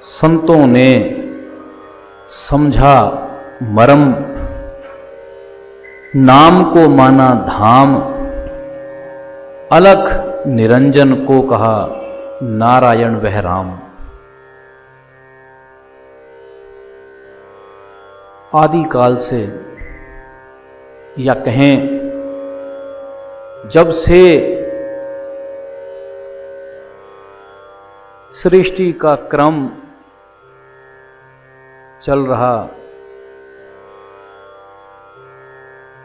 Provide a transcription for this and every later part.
संतों ने समझा मरम, नाम को माना धाम, अलख निरंजन को कहा नारायण वह राम। आदिकाल से या कहें जब से सृष्टि का क्रम चल रहा,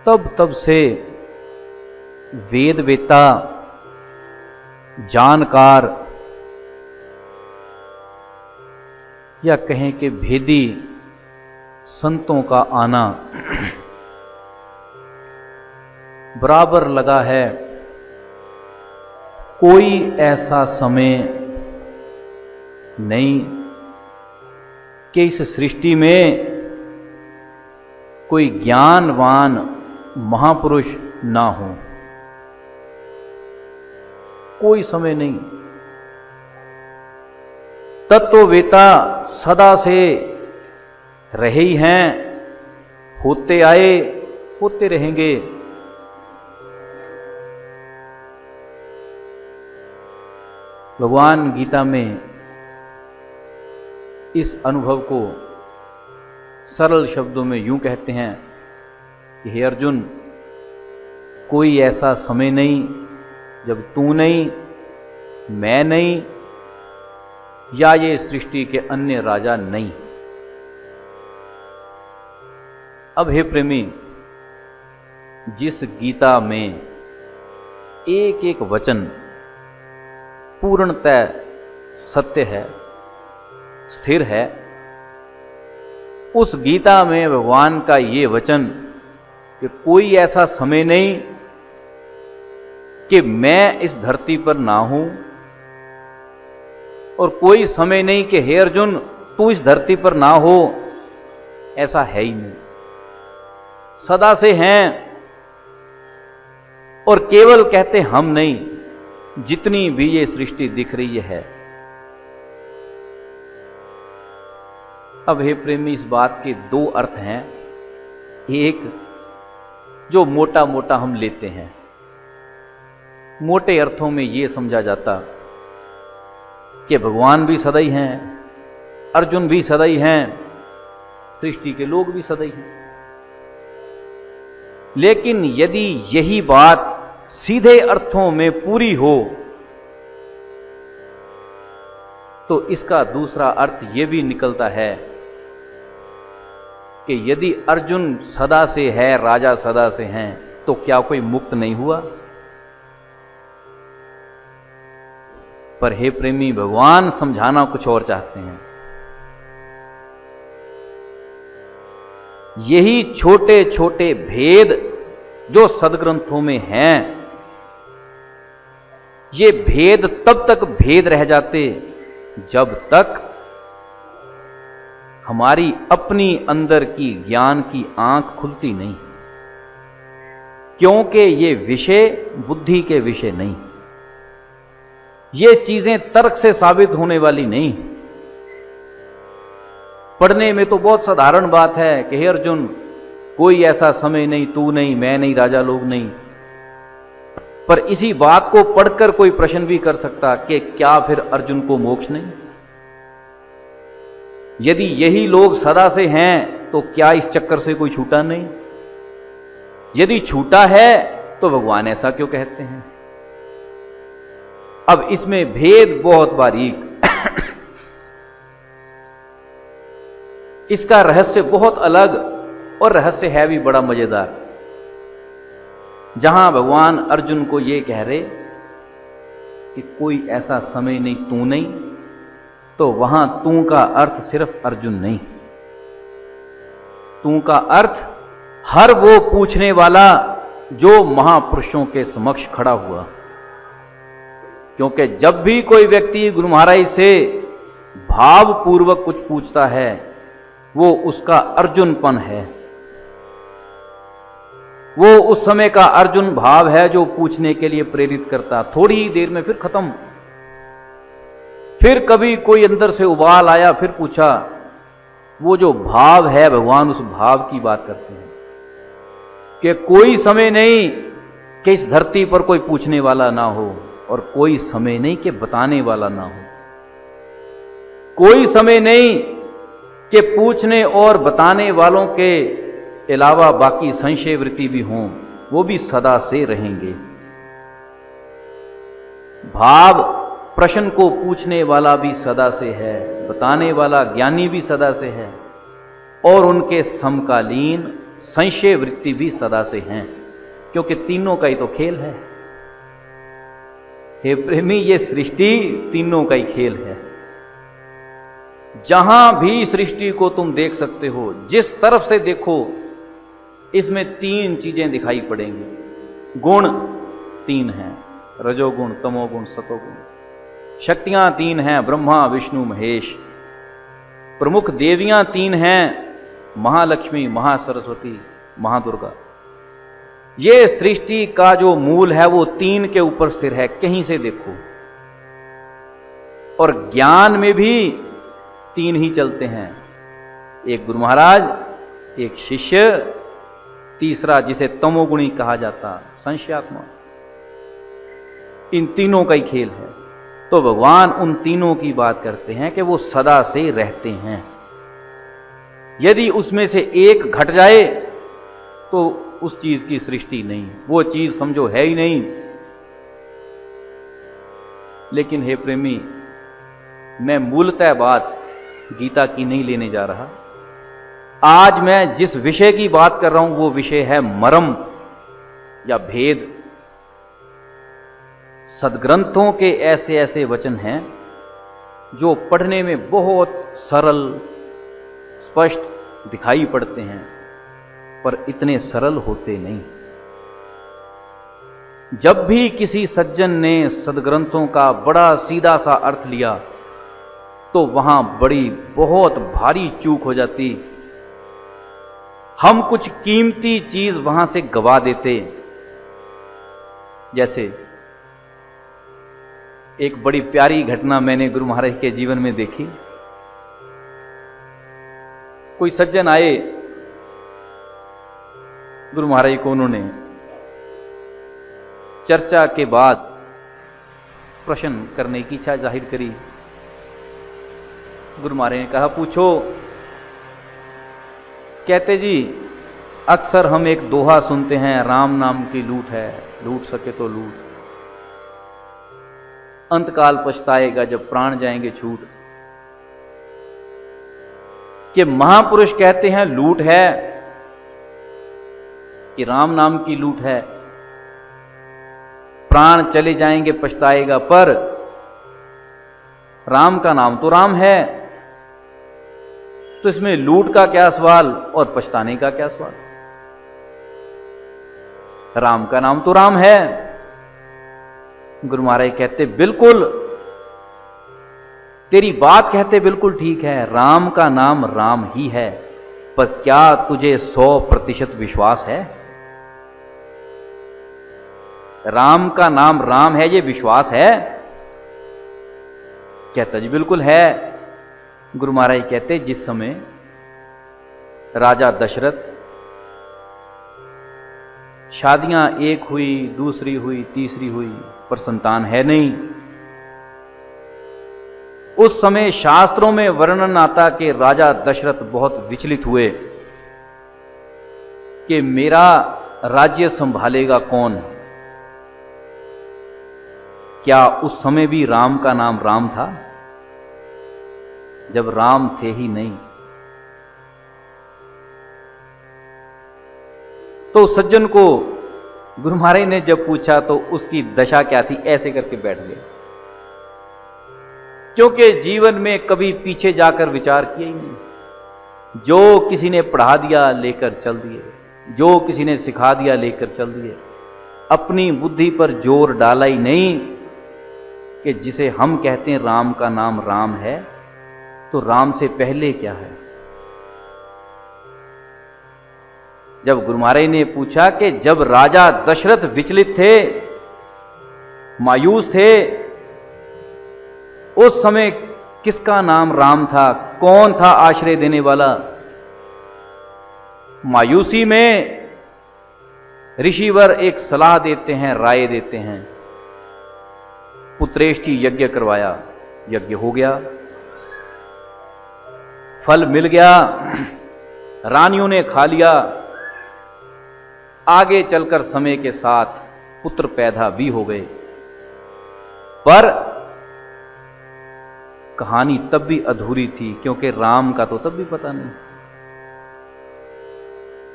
तब से वेदवेता, जानकार या कहें कि भेदी संतों का आना बराबर लगा है। कोई ऐसा समय नहीं कि इस सृष्टि में कोई ज्ञानवान महापुरुष ना हो। कोई समय नहीं। तत्ववेता सदा से रहे ही हैं, होते आए, होते रहेंगे। भगवान गीता में इस अनुभव को सरल शब्दों में यूं कहते हैं कि हे अर्जुन, कोई ऐसा समय नहीं जब तू नहीं, मैं नहीं, या ये सृष्टि के अन्य राजा नहीं। अब हे प्रेमी, जिस गीता में एक एक वचन पूर्णतः सत्य है, स्थिर है, उस गीता में भगवान का ये वचन कि कोई ऐसा समय नहीं कि मैं इस धरती पर ना हूं, और कोई समय नहीं कि हे अर्जुन तू इस धरती पर ना हो, ऐसा है ही नहीं। सदा से हैं, और केवल कहते हम नहीं, जितनी भी ये सृष्टि दिख रही है। अब हे प्रेमी, इस बात के दो अर्थ हैं। एक जो मोटा मोटा हम लेते हैं, मोटे अर्थों में यह समझा जाता कि भगवान भी सदा ही हैं, अर्जुन भी सदा ही हैं, सृष्टि के लोग भी सदा ही हैं। लेकिन यदि यही बात सीधे अर्थों में पूरी हो तो इसका दूसरा अर्थ यह भी निकलता है कि यदि अर्जुन सदा से है, राजा सदा से हैं, तो क्या कोई मुक्त नहीं हुआ? पर हे प्रेमी, भगवान समझाना कुछ और चाहते हैं। यही छोटे छोटे भेद जो सदग्रंथों में हैं, ये भेद तब तक भेद रह जाते जब तक हमारी अपनी अंदर की ज्ञान की आंख खुलती नहीं, क्योंकि ये विषय बुद्धि के विषय नहीं, ये चीजें तर्क से साबित होने वाली नहीं। पढ़ने में तो बहुत साधारण बात है कि हे अर्जुन, कोई ऐसा समय नहीं, तू नहीं, मैं नहीं, राजा लोग नहीं। पर इसी बात को पढ़कर कोई प्रश्न भी कर सकता कि क्या फिर अर्जुन को मोक्ष नहीं? यदि यही लोग सदा से हैं तो क्या इस चक्कर से कोई छूटा नहीं? यदि छूटा है तो भगवान ऐसा क्यों कहते हैं? अब इसमें भेद बहुत बारीक, इसका रहस्य बहुत अलग, और रहस्य है भी बड़ा मजेदार। जहां भगवान अर्जुन को यह कह रहे कि कोई ऐसा समय नहीं, तू नहीं, तो वहां तू का अर्थ सिर्फ अर्जुन नहीं, तू का अर्थ हर वो पूछने वाला जो महापुरुषों के समक्ष खड़ा हुआ। क्योंकि जब भी कोई व्यक्ति गुरु महाराज से भावपूर्वक कुछ पूछता है, वो उसका अर्जुनपन है, वो उस समय का अर्जुन भाव है जो पूछने के लिए प्रेरित करता। थोड़ी ही देर में फिर खत्म, फिर कभी कोई अंदर से उबाल आया, फिर पूछा। वो जो भाव है, भगवान उस भाव की बात करते हैं कि कोई समय नहीं कि इस धरती पर कोई पूछने वाला ना हो, और कोई समय नहीं कि बताने वाला ना हो। कोई समय नहीं कि पूछने और बताने वालों के अलावा बाकी संशय वृत्ति भी हों, वो भी सदा से रहेंगे। भाव प्रश्न को पूछने वाला भी सदा से है, बताने वाला ज्ञानी भी सदा से है, और उनके समकालीन संशय वृत्ति भी सदा से हैं, क्योंकि तीनों का ही तो खेल है। हे प्रेमी, ये सृष्टि तीनों का ही खेल है। जहां भी सृष्टि को तुम देख सकते हो, जिस तरफ से देखो, इसमें तीन चीजें दिखाई पड़ेंगी। गुण तीन हैं, रजोगुण, तमोगुण, सतोगुण। शक्तियां तीन हैं, ब्रह्मा विष्णु महेश। प्रमुख देवियां तीन हैं, महालक्ष्मी, महासरस्वती, महादुर्गा। ये सृष्टि का जो मूल है वो तीन के ऊपर स्थिर है, कहीं से देखो। और ज्ञान में भी तीन ही चलते हैं, एक गुरु महाराज, एक शिष्य, तीसरा जिसे तमोगुणी कहा जाता, संशयात्मा। इन तीनों का ही खेल है। तो भगवान उन तीनों की बात करते हैं कि वो सदा से रहते हैं। यदि उसमें से एक घट जाए तो उस चीज की सृष्टि नहीं, वो चीज समझो है ही नहीं। लेकिन हे प्रेमी, मैं मूलतः बात गीता की नहीं लेने जा रहा। आज मैं जिस विषय की बात कर रहा हूं वो विषय है मर्म या भेद। सदग्रंथों के ऐसे ऐसे वचन हैं जो पढ़ने में बहुत सरल, स्पष्ट दिखाई पड़ते हैं, पर इतने सरल होते नहीं। जब भी किसी सज्जन ने सदग्रंथों का बड़ा सीधा सा अर्थ लिया तो वहां बड़ी बहुत भारी चूक हो जाती। हम कुछ कीमती चीज वहां से गवा देते। जैसे एक बड़ी प्यारी घटना मैंने गुरु महाराज के जीवन में देखी। कोई सज्जन आए, गुरु महाराज को उन्होंने चर्चा के बाद प्रश्न करने की इच्छा जाहिर करी। गुरु महाराज ने कहा, पूछो। कहते जी, अक्सर हम एक दोहा सुनते हैं, राम नाम की लूट है, लूट सके तो लूट, अंतकाल पछताएगा जब प्राण जाएंगे छूट। कि महापुरुष कहते हैं लूट है, कि राम नाम की लूट है, प्राण चले जाएंगे पछताएगा, पर राम का नाम तो राम है, तो इसमें लूट का क्या सवाल और पछताने का क्या सवाल। राम का नाम तो राम है। गुरु महाराज कहते, बिल्कुल तेरी बात कहते बिल्कुल ठीक है, राम का नाम राम ही है, पर क्या तुझे 100% विश्वास है? राम का नाम राम है, ये विश्वास है? कहता जी बिल्कुल है। गुरु महाराज कहते, जिस समय राजा दशरथ, शादियां एक हुई, दूसरी हुई, तीसरी हुई, पर संतान है नहीं, उस समय शास्त्रों में वर्णन आता कि राजा दशरथ बहुत विचलित हुए कि मेरा राज्य संभालेगा कौन। क्या उस समय भी राम का नाम राम था, जब राम थे ही नहीं? तो सज्जन को गुरु महाराज ने जब पूछा तो उसकी दशा क्या थी, ऐसे करके बैठ गए, क्योंकि जीवन में कभी पीछे जाकर विचार किया ही नहीं। जो किसी ने पढ़ा दिया लेकर चल दिए, जो किसी ने सिखा दिया लेकर चल दिए, अपनी बुद्धि पर जोर डाला ही नहीं कि जिसे हम कहते हैं राम का नाम राम है, तो राम से पहले क्या है। जब गुरु महाराज ने पूछा कि जब राजा दशरथ विचलित थे, मायूस थे, उस समय किसका नाम राम था? कौन था आश्रय देने वाला? मायूसी में ऋषिवर एक सलाह देते हैं, राय देते हैं। पुत्रेष्टि यज्ञ करवाया, यज्ञ हो गया, फल मिल गया, रानियों ने खा लिया। आगे चलकर समय के साथ पुत्र पैदा भी हो गए, पर कहानी तब भी अधूरी थी, क्योंकि राम का तो तब भी पता नहीं।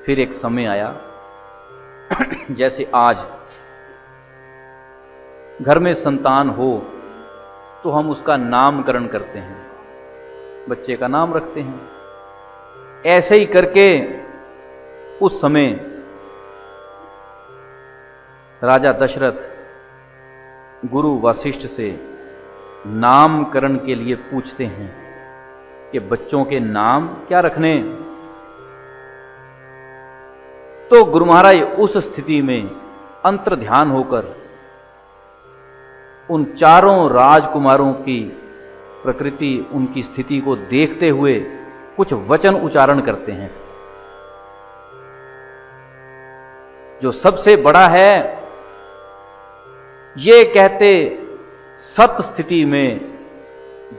फिर एक समय आया, जैसे आज घर में संतान हो तो हम उसका नामकरण करते हैं, बच्चे का नाम रखते हैं। ऐसे ही करके उस समय राजा दशरथ गुरु वशिष्ठ से नामकरण के लिए पूछते हैं कि बच्चों के नाम क्या रखने। तो गुरु महाराज उस स्थिति में अंतर ध्यान होकर उन चारों राजकुमारों की प्रकृति, उनकी स्थिति को देखते हुए कुछ वचन उच्चारण करते हैं। जो सबसे बड़ा है, ये कहते सत स्थिति में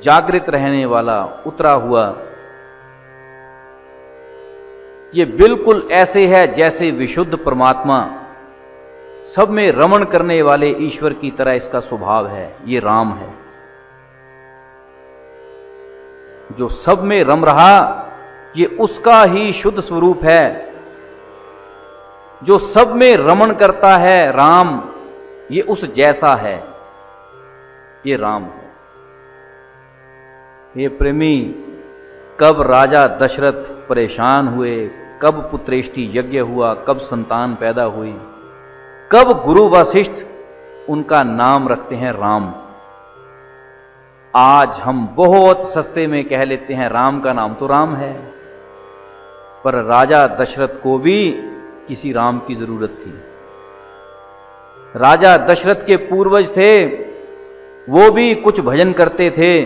जागृत रहने वाला उतरा हुआ, ये बिल्कुल ऐसे है जैसे विशुद्ध परमात्मा सब में रमण करने वाले ईश्वर की तरह इसका स्वभाव है। ये राम है जो सब में रम रहा, ये उसका ही शुद्ध स्वरूप है। जो सब में रमण करता है राम, ये उस जैसा है, ये राम है। ये प्रेमी, कब राजा दशरथ परेशान हुए, कब पुत्रेष्टि यज्ञ हुआ, कब संतान पैदा हुई, कब गुरु वशिष्ठ उनका नाम रखते हैं राम। आज हम बहुत सस्ते में कह लेते हैं राम का नाम तो राम है, पर राजा दशरथ को भी किसी राम की जरूरत थी। राजा दशरथ के पूर्वज थे, वो भी कुछ भजन करते थे,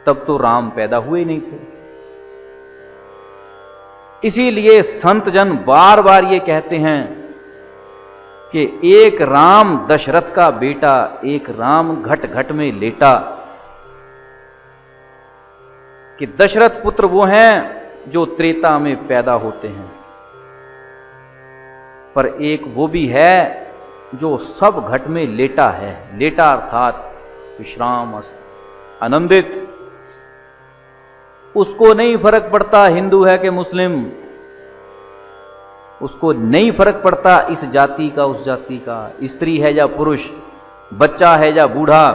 तब तो राम पैदा हुए नहीं थे। इसीलिए संत जन बार बार ये कहते हैं कि एक राम दशरथ का बेटा, एक राम घट घट में लेटा। कि दशरथ पुत्र वो हैं जो त्रेता में पैदा होते हैं, पर एक वो भी है जो सब घट में लेटा है। लेटा अर्थात विश्राम अस्त, आनंदित। उसको नहीं फर्क पड़ता हिंदू है कि मुस्लिम, उसको नहीं फर्क पड़ता इस जाति का उस जाति का, स्त्री है या पुरुष, बच्चा है या बूढ़ा,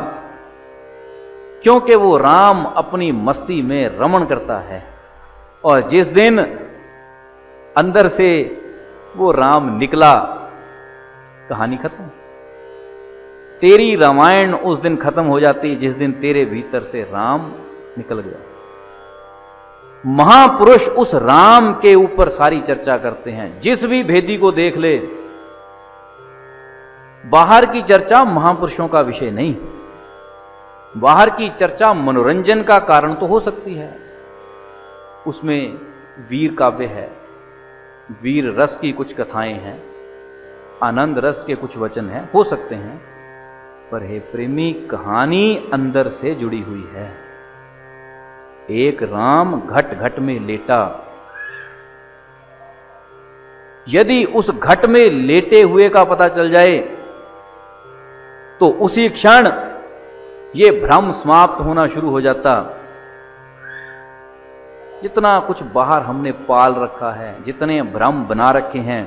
क्योंकि वो राम अपनी मस्ती में रमण करता है। और जिस दिन अंदर से वो राम निकला, कहानी खत्म। तेरी रामायण उस दिन खत्म हो जाती जिस दिन तेरे भीतर से राम निकल गया। महापुरुष उस राम के ऊपर सारी चर्चा करते हैं। जिस भी भेदी को देख ले, बाहर की चर्चा महापुरुषों का विषय नहीं, बाहर की चर्चा मनोरंजन का कारण तो हो सकती है। उसमें वीर काव्य है, वीर रस की कुछ कथाएं हैं, आनंद रस के कुछ वचन हैं, हो सकते हैं, पर हे प्रेमी, कहानी अंदर से जुड़ी हुई है। एक राम घट घट में लेटा। यदि उस घट में लेटे हुए का पता चल जाए तो उसी क्षण ये भ्रम समाप्त होना शुरू हो जाता। जितना कुछ बाहर हमने पाल रखा है, जितने भ्रम बना रखे हैं,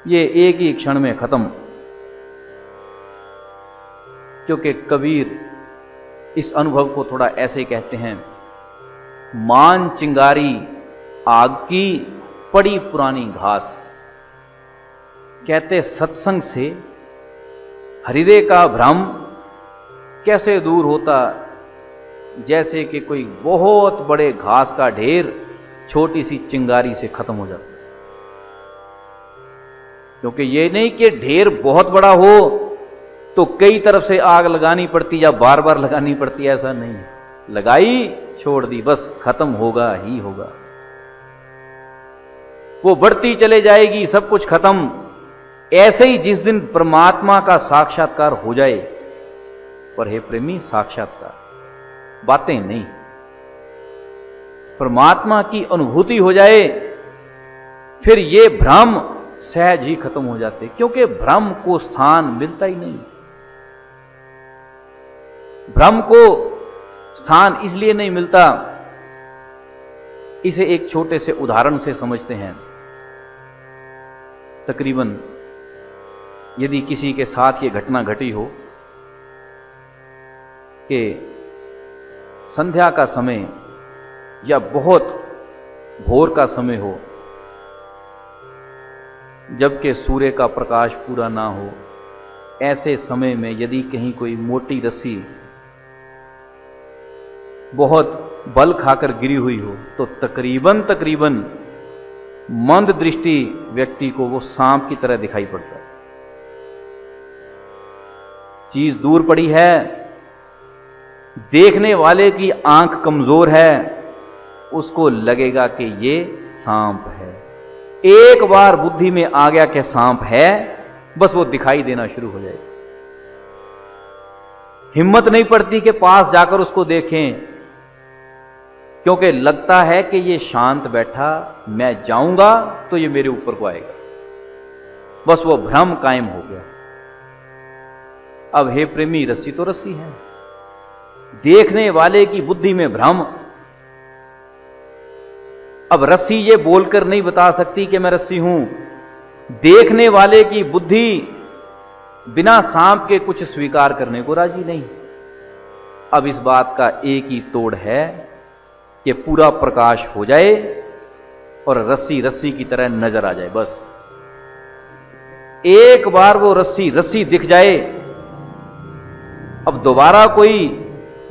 ये एक ही क्षण में खत्म। क्योंकि कबीर इस अनुभव को थोड़ा ऐसे कहते हैं, मान चिंगारी आग की पड़ी पुरानी घास। कहते सत्संग से हृदय का भ्रम कैसे दूर होता, जैसे कि कोई बहुत बड़े घास का ढेर छोटी सी चिंगारी से खत्म हो जाता। क्योंकि ये नहीं कि ढेर बहुत बड़ा हो तो कई तरफ से आग लगानी पड़ती या बार बार लगानी पड़ती, ऐसा नहीं। लगाई, छोड़ दी, बस खत्म होगा ही होगा। वो बढ़ती चले जाएगी, सब कुछ खत्म। ऐसे ही जिस दिन परमात्मा का साक्षात्कार हो जाए, पर हे प्रेमी, साक्षात्कार, बातें नहीं, परमात्मा की अनुभूति हो जाए, फिर ये भ्रम सहज ही खत्म हो जाते, क्योंकि भ्रम को स्थान मिलता ही नहीं। भ्रम को स्थान इसलिए नहीं मिलता, इसे एक छोटे से उदाहरण से समझते हैं। तकरीबन यदि किसी के साथ ये घटना घटी हो कि संध्या का समय या बहुत भोर का समय हो, जबकि सूर्य का प्रकाश पूरा ना हो, ऐसे समय में यदि कहीं कोई मोटी रस्सी बहुत बल खाकर गिरी हुई हो, तो तकरीबन मंद दृष्टि व्यक्ति को वो सांप की तरह दिखाई पड़ता है। चीज दूर पड़ी है, देखने वाले की आंख कमजोर है, उसको लगेगा कि ये सांप है। एक बार बुद्धि में आ गया कि सांप है, बस वो दिखाई देना शुरू हो जाएगा। हिम्मत नहीं पड़ती कि पास जाकर उसको देखें, क्योंकि लगता है कि ये शांत बैठा, मैं जाऊंगा तो ये मेरे ऊपर को आएगा। बस वो भ्रम कायम हो गया। अब हे प्रेमी, रस्सी तो रस्सी है, देखने वाले की बुद्धि में भ्रम। अब रस्सी ये बोलकर नहीं बता सकती कि मैं रस्सी हूं, देखने वाले की बुद्धि बिना सांप के कुछ स्वीकार करने को राजी नहीं। अब इस बात का एक ही तोड़ है कि पूरा प्रकाश हो जाए और रस्सी रस्सी की तरह नजर आ जाए। बस एक बार वो रस्सी रस्सी दिख जाए, अब दोबारा कोई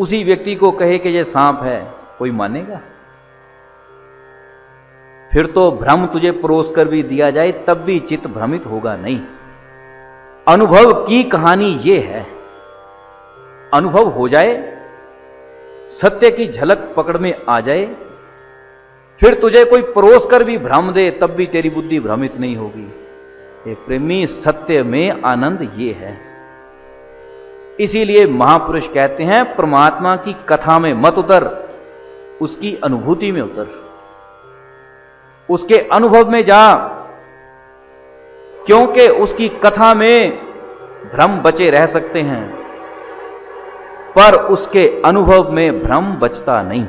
उसी व्यक्ति को कहे कि ये सांप है, कोई मानेगा? फिर तो भ्रम तुझे परोस कर भी दिया जाए, तब भी चित्त भ्रमित होगा नहीं। अनुभव की कहानी ये है, अनुभव हो जाए, सत्य की झलक पकड़ में आ जाए, फिर तुझे कोई परोस कर भी भ्रम दे, तब भी तेरी बुद्धि भ्रमित नहीं होगी। ये प्रेमी, सत्य में आनंद ये है। इसीलिए महापुरुष कहते हैं, परमात्मा की कथा में मत उतर, उसकी अनुभूति में उतर, उसके अनुभव में जा, क्योंकि उसकी कथा में भ्रम बचे रह सकते हैं, पर उसके अनुभव में भ्रम बचता नहीं।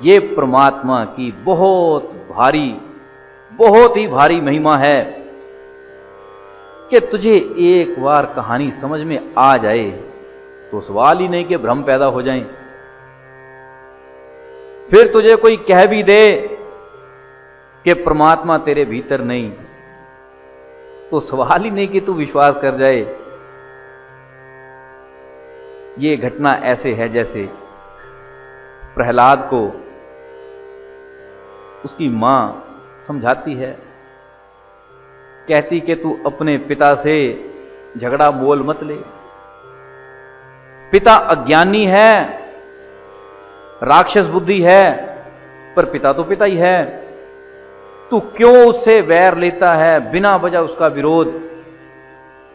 ये परमात्मा की बहुत ही भारी महिमा है कि तुझे एक बार कहानी समझ में आ जाए तो सवाल ही नहीं कि भ्रम पैदा हो जाएं। फिर तुझे कोई कह भी दे कि परमात्मा तेरे भीतर नहीं, तो सवाल ही नहीं कि तू विश्वास कर जाए। ये घटना ऐसे है जैसे प्रहलाद को उसकी मां समझाती है, कहती कि तू अपने पिता से झगड़ा मोल मत ले। पिता अज्ञानी है, राक्षस बुद्धि है, पर पिता तो पिता ही है। तू क्यों उससे वैर लेता है, बिना वजह उसका विरोध?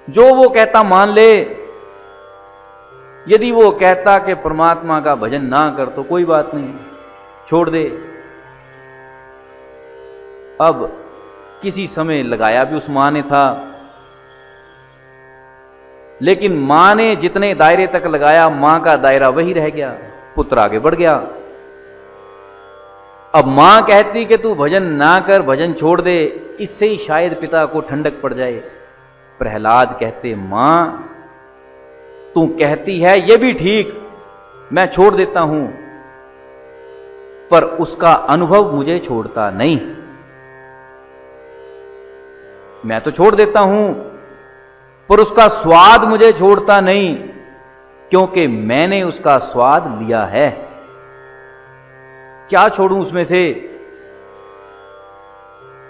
जो वो कहता मान ले। यदि वो कहता कि परमात्मा का भजन ना कर तो कोई बात नहीं, छोड़ दे। अब किसी समय लगाया भी उस मां ने था, लेकिन मां ने जितने दायरे तक लगाया, मां का दायरा वही रह गया, पुत्र आगे बढ़ गया। अब मां कहती कि तू भजन ना कर, भजन छोड़ दे, इससे ही शायद पिता को ठंडक पड़ जाए। प्रहलाद कहते, मां तू कहती है ये भी ठीक, मैं छोड़ देता हूं, पर उसका अनुभव मुझे छोड़ता नहीं। मैं तो छोड़ देता हूं, पर उसका स्वाद मुझे छोड़ता नहीं, क्योंकि मैंने उसका स्वाद लिया है। क्या छोड़ूं उसमें से?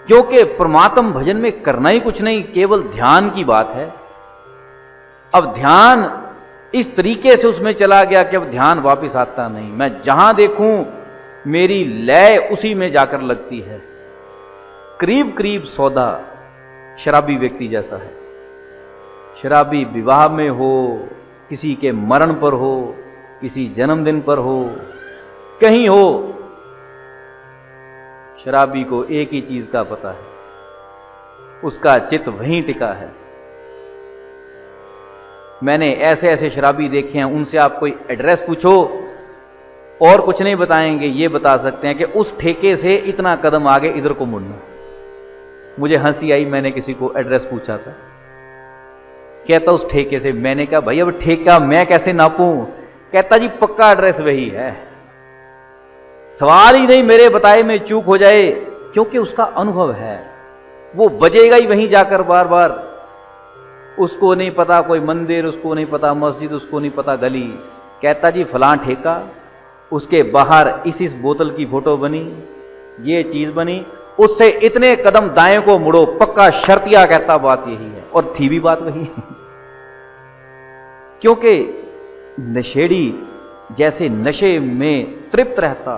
क्योंकि परमात्म भजन में करना ही कुछ नहीं, केवल ध्यान की बात है। अब ध्यान इस तरीके से उसमें चला गया कि अब ध्यान वापस आता नहीं। मैं जहां देखूं मेरी लय उसी में जाकर लगती है। करीब करीब सौदा शराबी व्यक्ति जैसा है। शराबी विवाह में हो, किसी के मरण पर हो, किसी जन्मदिन पर हो, कहीं हो, शराबी को एक ही चीज का पता है, उसका चित्त वहीं टिका है। मैंने ऐसे ऐसे शराबी देखे हैं, उनसे आप कोई एड्रेस पूछो और कुछ नहीं बताएंगे, ये बता सकते हैं कि उस ठेके से इतना कदम आगे इधर को मुड़ना। मुझे हंसी आई, मैंने किसी को एड्रेस पूछा था, कहता उस ठेके से। मैंने कहा भाई अब ठेका मैं कैसे नापूं? कहता जी पक्का एड्रेस वही है, सवाल ही नहीं मेरे बताए में चूक हो जाए, क्योंकि उसका अनुभव है, वो बजेगा ही वहीं जाकर बार बार। उसको नहीं पता कोई मंदिर, उसको नहीं पता मस्जिद, उसको नहीं पता गली। कहता जी फलां ठेका, उसके बाहर इस बोतल की फोटो बनी, ये चीज बनी, उससे इतने कदम दाएं को मुड़ो, पक्का शर्तिया। कहता बात यही है, और थी भी बात वही है। क्योंकि नशेड़ी जैसे नशे में तृप्त रहता,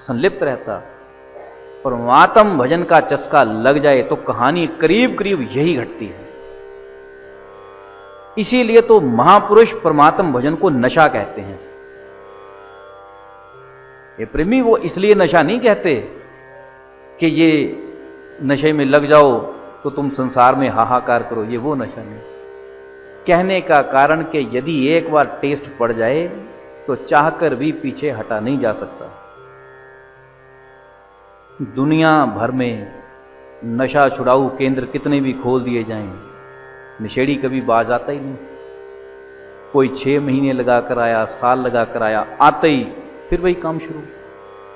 संलिप्त रहता, परमात्म भजन का चस्का लग जाए तो कहानी करीब करीब यही घटती है। इसीलिए तो महापुरुष परमात्म भजन को नशा कहते हैं। ये प्रेमी वो इसलिए नशा नहीं कहते कि ये नशे में लग जाओ तो तुम संसार में हाहाकार करो, ये वो नशा नहीं। कहने का कारण कि यदि एक बार टेस्ट पड़ जाए तो चाहकर भी पीछे हटा नहीं जा सकता। दुनिया भर में नशा छुड़ाऊ केंद्र कितने भी खोल दिए जाएं, नशेड़ी कभी बाज आता ही नहीं। कोई 6 महीने लगाकर आया, साल लगाकर आया, आते ही फिर वही काम शुरू।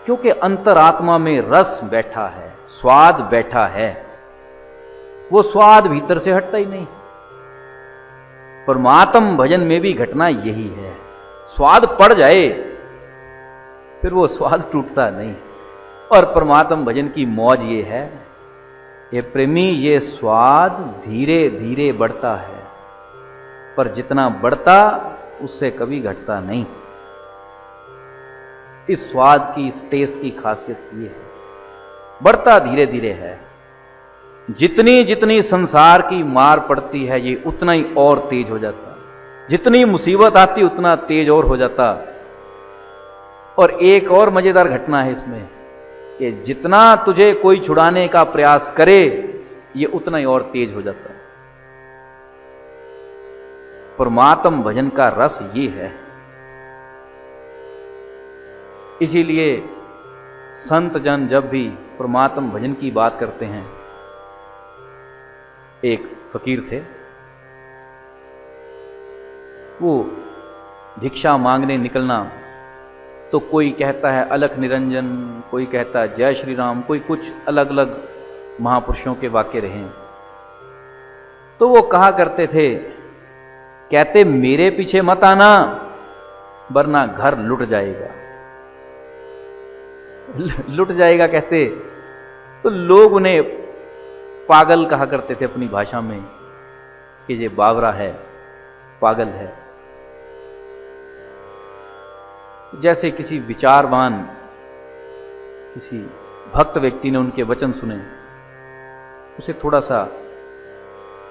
क्योंकि अंतरात्मा में रस बैठा है, स्वाद बैठा है, वो स्वाद भीतर से हटता ही नहीं। परमात्म भजन में भी घटना यही है, स्वाद पड़ जाए फिर वो स्वाद टूटता नहीं। और परमात्म भजन की मौज ये है, ये प्रेमी, ये स्वाद धीरे धीरे बढ़ता है, पर जितना बढ़ता उससे कभी घटता नहीं। इस स्वाद की, इस टेस्ट की खासियत ये है, बढ़ता धीरे धीरे है। जितनी जितनी संसार की मार पड़ती है ये उतना ही और तेज हो जाता, जितनी मुसीबत आती उतना तेज और हो जाता। और एक और मजेदार घटना है इसमें कि जितना तुझे कोई छुड़ाने का प्रयास करे ये उतना ही और तेज हो जाता है। परमात्म भजन का रस ये है। इसीलिए संत जन जब भी परमात्म भजन की बात करते हैं, एक फकीर थे, वो भिक्षा मांगने निकलना तो कोई कहता है अलख निरंजन, कोई कहता है जय श्री राम, कोई कुछ अलग अलग महापुरुषों के वाक्य रहे। तो वो कहा करते थे, कहते मेरे पीछे मत आना वरना घर लुट जाएगा। लुट जाएगा कहते, तो लोग उन्हें पागल कहा करते थे अपनी भाषा में कि ये बावरा है, पागल है। जैसे किसी विचारवान, किसी भक्त व्यक्ति ने उनके वचन सुने, उसे थोड़ा सा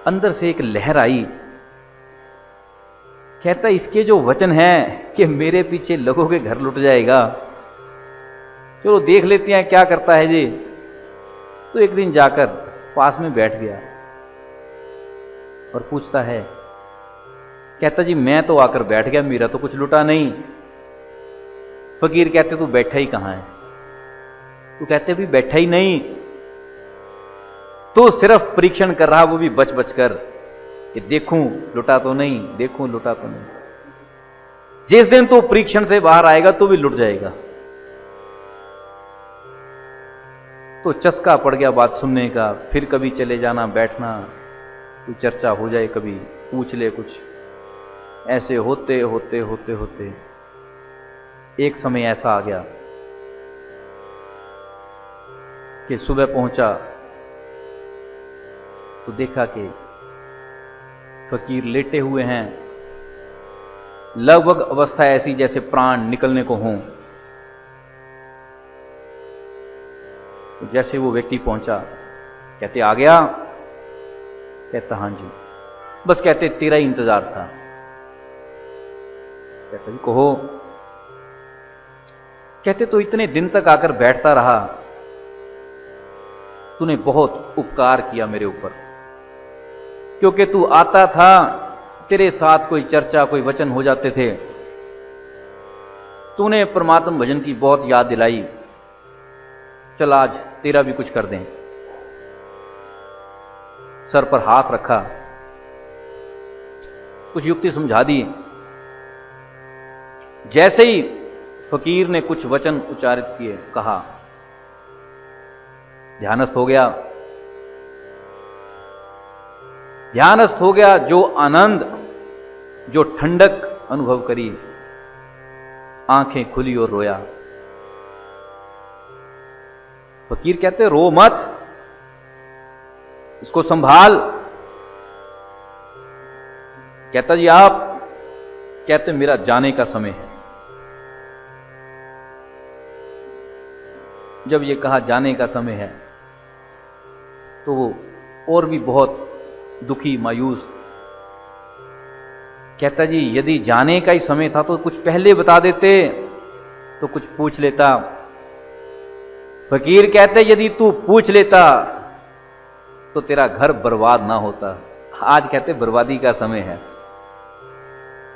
अंदर से एक लहर आई, कहता इसके जो वचन हैं कि मेरे पीछे लगोगे घर लुट जाएगा, चलो देख लेते हैं क्या करता है जी। तो एक दिन जाकर पास में बैठ गया और पूछता है, कहता जी मैं तो आकर बैठ गया, मेरा तो कुछ लुटा नहीं। फकीर कहते तू बैठा ही कहां है? तू कहते भी बैठा ही नहीं, तो सिर्फ परीक्षण कर रहा, वो भी बच बच कर कि देखूं लुटा तो नहीं, देखूं लुटा तो नहीं। जिस दिन तू परीक्षण से बाहर आएगा तो भी लुट जाएगा। तो चस्का पड़ गया बात सुनने का। फिर कभी चले जाना, बैठना, कोई चर्चा हो जाए, कभी पूछ ले कुछ। ऐसे होते होते होते होते एक समय ऐसा आ गया कि सुबह पहुंचा तो देखा कि फकीर लेटे हुए हैं, लगभग अवस्था ऐसी जैसे प्राण निकलने को हों। तो जैसे वो व्यक्ति पहुंचा, कहते आ गया? कहता हाँ जी। बस कहते तेरा ही इंतजार था। कहता जी कहो। कहते तो इतने दिन तक आकर बैठता रहा, तूने बहुत उपकार किया मेरे ऊपर, क्योंकि तू आता था, तेरे साथ कोई चर्चा कोई वचन हो जाते थे, तूने परमात्मा भजन की बहुत याद दिलाई, चल आज तेरा भी कुछ कर दें। सर पर हाथ रखा, कुछ युक्ति समझा दी। जैसे ही फकीर ने कुछ वचन उच्चारित किए, कहा, ध्यानस्थ हो गया। ध्यानस्थ हो गया, जो आनंद जो ठंडक अनुभव करी, आंखें खुली और रोया। फकीर कहते रो मत, इसको संभाल। कहता जी आप? कहते मेरा जाने का समय है। जब ये कहा जाने का समय है, तो वो और भी बहुत दुखी मायूस। कहता जी यदि जाने का ही समय था तो कुछ पहले बता देते, तो कुछ पूछ लेता। फकीर कहते यदि तू पूछ लेता तो तेरा घर बर्बाद ना होता। आज कहते बर्बादी का समय है।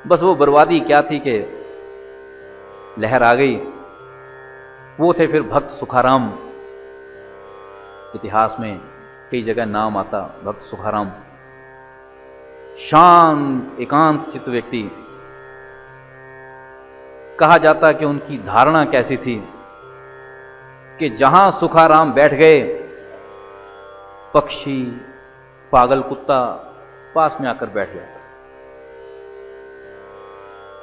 बस वो बर्बादी क्या थी कि लहर आ गई। वो थे फिर भक्त सुखाराम। इतिहास में कई जगह नाम आता भक्त सुखाराम। शांत एकांत चित्त व्यक्ति। कहा जाता कि उनकी धारणा कैसी थी कि जहां सुखाराम बैठ गए, पक्षी पागल कुत्ता पास में आकर बैठ गया।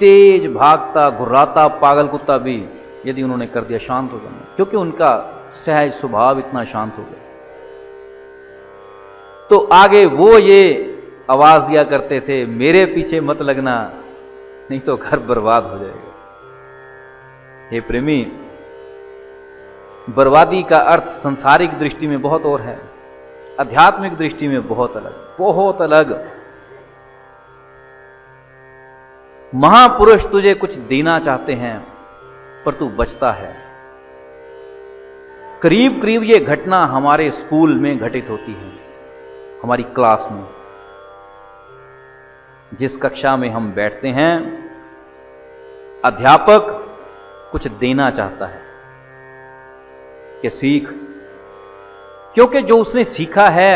तेज भागता घुर्राता पागल कुत्ता भी यदि उन्होंने कर दिया, शांत हो जाना, क्योंकि उनका सहज स्वभाव इतना शांत हो गया। तो आगे वो ये आवाज दिया करते थे, मेरे पीछे मत लगना, नहीं तो घर बर्बाद हो जाएगा। हे प्रेमी, बर्बादी का अर्थ संसारिक दृष्टि में बहुत और है, आध्यात्मिक दृष्टि में बहुत अलग, बहुत अलग। महापुरुष तुझे कुछ देना चाहते हैं पर तू बचता है। करीब करीब ये घटना हमारे स्कूल में घटित होती है, हमारी क्लास में। जिस कक्षा में हम बैठते हैं, अध्यापक कुछ देना चाहता है कि सीख, क्योंकि जो उसने सीखा है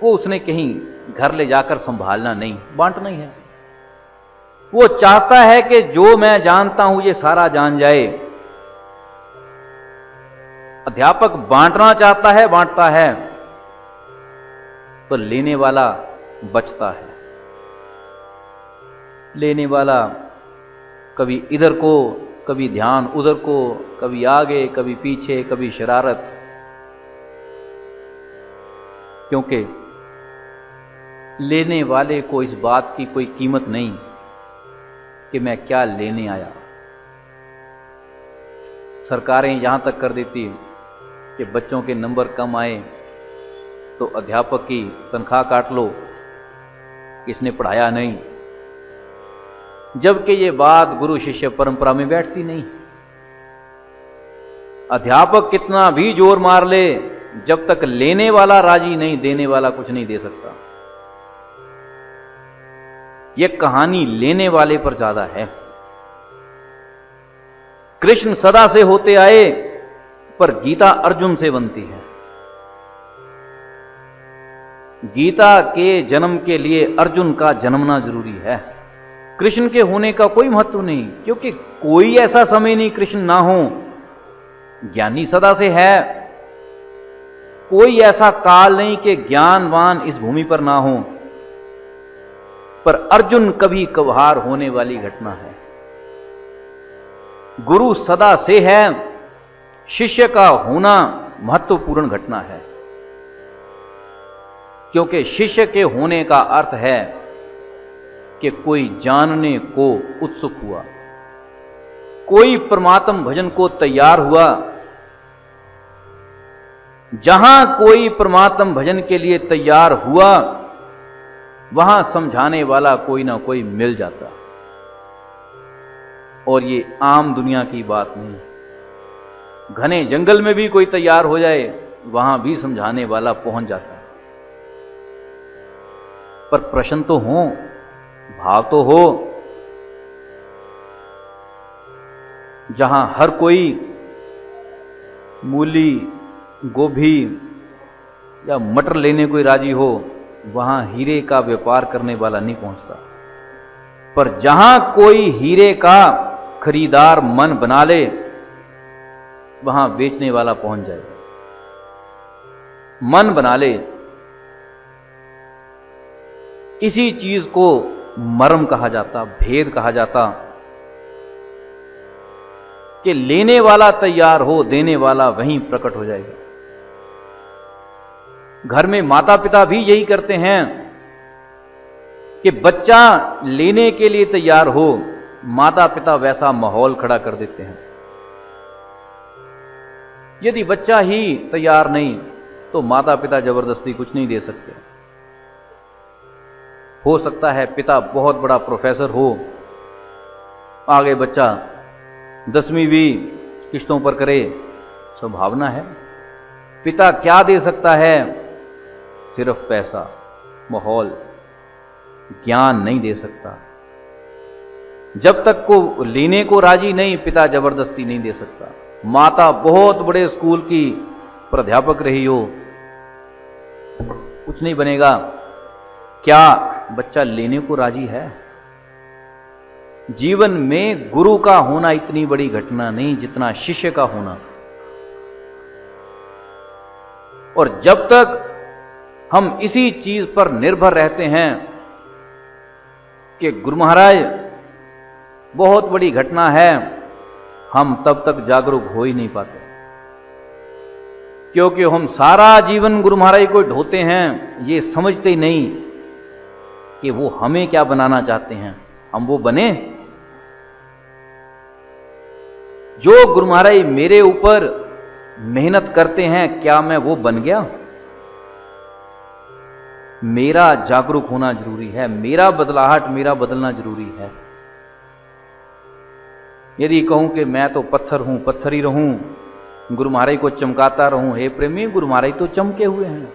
वो उसने कहीं घर ले जाकर संभालना नहीं, बांटना ही है। वो चाहता है कि जो मैं जानता हूं ये सारा जान जाए। अध्यापक बांटना चाहता है, बांटता है, तो लेने वाला बचता है। लेने वाला कभी इधर को, कभी ध्यान उधर को, कभी आगे कभी पीछे, कभी शरारत, क्योंकि लेने वाले को इस बात की कोई कीमत नहीं कि मैं क्या लेने आया। सरकारें यहां तक कर देती है कि बच्चों के नंबर कम आए तो अध्यापक की तनख्वाह काट लो, इसने पढ़ाया नहीं, जबकि ये बात गुरु शिष्य परंपरा में बैठती नहीं। अध्यापक कितना भी जोर मार ले, जब तक लेने वाला राजी नहीं, देने वाला कुछ नहीं दे सकता। यह कहानी लेने वाले पर ज्यादा है। कृष्ण सदा से होते आए, पर गीता अर्जुन से बनती है। गीता के जन्म के लिए अर्जुन का जन्मना जरूरी है, कृष्ण के होने का कोई महत्व नहीं, क्योंकि कोई ऐसा समय नहीं कृष्ण ना हो। ज्ञानी सदा से है, कोई ऐसा काल नहीं कि ज्ञानवान इस भूमि पर ना हो, पर अर्जुन कभी कभार होने वाली घटना है। गुरु सदा से है, शिष्य का होना महत्वपूर्ण घटना है। क्योंकि शिष्य के होने का अर्थ है कि कोई जानने को उत्सुक हुआ, कोई परमात्म भजन को तैयार हुआ। जहां कोई परमात्म भजन के लिए तैयार हुआ, वहां समझाने वाला कोई ना कोई मिल जाता। और ये आम दुनिया की बात नहीं, घने जंगल में भी कोई तैयार हो जाए, वहां भी समझाने वाला पहुंच जाता है। पर प्रश्न तो हो, भाव तो हो। जहां हर कोई मूली, गोभी या मटर लेने कोई राजी हो, वहां हीरे का व्यापार करने वाला नहीं पहुंचता। पर जहां कोई हीरे का खरीदार मन बना ले, वहां बेचने वाला पहुंच जाएगा। मन बना ले, इसी चीज को मर्म कहा जाता, भेद कहा जाता, कि लेने वाला तैयार हो, देने वाला वहीं प्रकट हो जाएगा। घर में माता पिता भी यही करते हैं कि बच्चा लेने के लिए तैयार हो, माता पिता वैसा माहौल खड़ा कर देते हैं। यदि बच्चा ही तैयार नहीं, तो माता पिता जबरदस्ती कुछ नहीं दे सकते। हो सकता है पिता बहुत बड़ा प्रोफेसर हो, आगे बच्चा 10वीं भी किश्तों पर करे, संभावना है। पिता क्या दे सकता है? सिर्फ पैसा, माहौल, ज्ञान नहीं दे सकता। जब तक को लेने को राजी नहीं, पिता जबरदस्ती नहीं दे सकता। माता बहुत बड़े स्कूल की प्राध्यापक रही हो, कुछ नहीं बनेगा। क्या बच्चा लेने को राजी है? जीवन में गुरु का होना इतनी बड़ी घटना नहीं जितना शिष्य का होना। और जब तक हम इसी चीज पर निर्भर रहते हैं कि गुरु महाराज बहुत बड़ी घटना है, हम तब तक जागरूक हो ही नहीं पाते। क्योंकि हम सारा जीवन गुरु महाराज को ढोते हैं, ये समझते ही नहीं कि वो हमें क्या बनाना चाहते हैं, हम वो बने। जो गुरु महाराज मेरे ऊपर मेहनत करते हैं, क्या मैं वो बन गया? मेरा जागरूक होना जरूरी है, मेरा बदलाहट, मेरा बदलना जरूरी है। यदि कहूं कि मैं तो पत्थर हूं, पत्थर ही रहूं, गुरु महाराज को चमकाता रहूं, हे प्रेमी, गुरु महाराज तो चमके हुए हैं।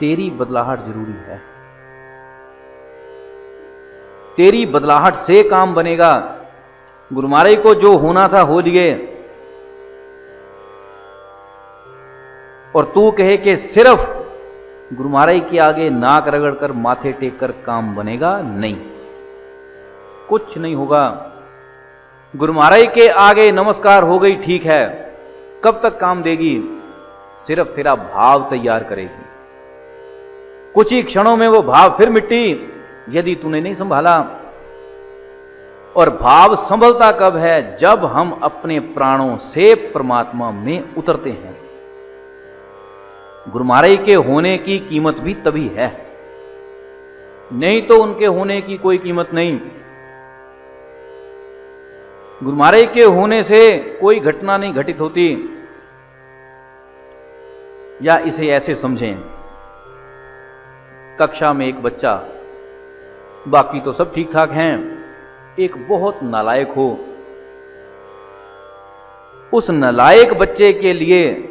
तेरी बदलाहट जरूरी है, तेरी बदलाहट से काम बनेगा। गुरु महाराज को जो होना था हो लिए, और तू कहे कि सिर्फ गुरु महाराज के आगे नाक रगड़ कर, माथे टेक कर काम बनेगा, नहीं, कुछ नहीं होगा। गुरु महाराज के आगे नमस्कार हो गई, ठीक है, कब तक काम देगी? सिर्फ तेरा भाव तैयार करेगी। कुछ ही क्षणों में वो भाव फिर मिट्टी, यदि तूने नहीं संभाला। और भाव संभलता कब है? जब हम अपने प्राणों से परमात्मा में उतरते हैं। गुरु महाराज के होने की कीमत भी तभी है, नहीं तो उनके होने की कोई कीमत नहीं। गुरु महाराज के होने से कोई घटना नहीं घटित होती। या इसे ऐसे समझें, कक्षा में एक बच्चा, बाकी तो सब ठीक ठाक हैं, एक बहुत नालायक हो। उस नालायक बच्चे के लिए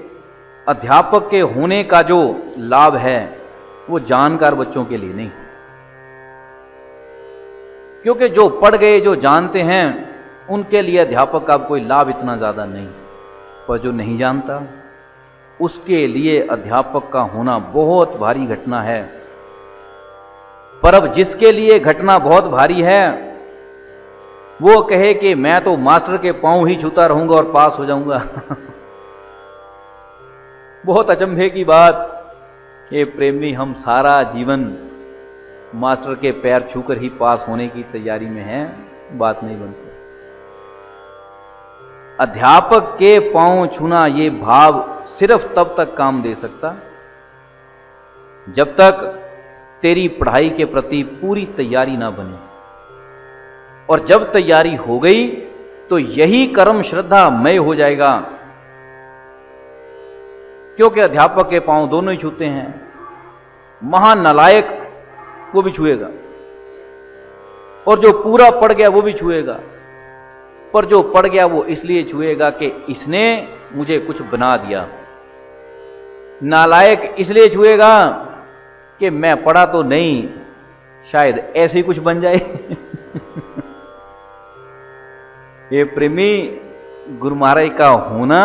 अध्यापक के होने का जो लाभ है, वो जानकार बच्चों के लिए नहीं। क्योंकि जो पढ़ गए, जो जानते हैं, उनके लिए अध्यापक का कोई लाभ इतना ज्यादा नहीं। पर जो नहीं जानता, उसके लिए अध्यापक का होना बहुत भारी घटना है। पर अब जिसके लिए घटना बहुत भारी है, वो कहे कि मैं तो मास्टर के पांव ही छूता रहूंगा और पास हो जाऊंगा। बहुत अचंभे की बात। ये प्रेमी, हम सारा जीवन मास्टर के पैर छूकर ही पास होने की तैयारी में हैं, बात नहीं बनती। अध्यापक के पांव छूना, ये भाव सिर्फ तब तक काम दे सकता जब तक तेरी पढ़ाई के प्रति पूरी तैयारी ना बने। और जब तैयारी हो गई तो यही कर्म श्रद्धामय हो जाएगा, क्योंकि अध्यापक के पांव दोनों ही छूते हैं। महान नालायक वो भी छुएगा, और जो पूरा पढ़ गया वो भी छुएगा, पर जो पढ़ गया वो इसलिए छुएगा कि इसने मुझे कुछ बना दिया। नालायक इसलिए छुएगा कि मैं पढ़ा तो नहीं, शायद ऐसे ही कुछ बन जाए। ये प्रेमी, गुरु महाराज का होना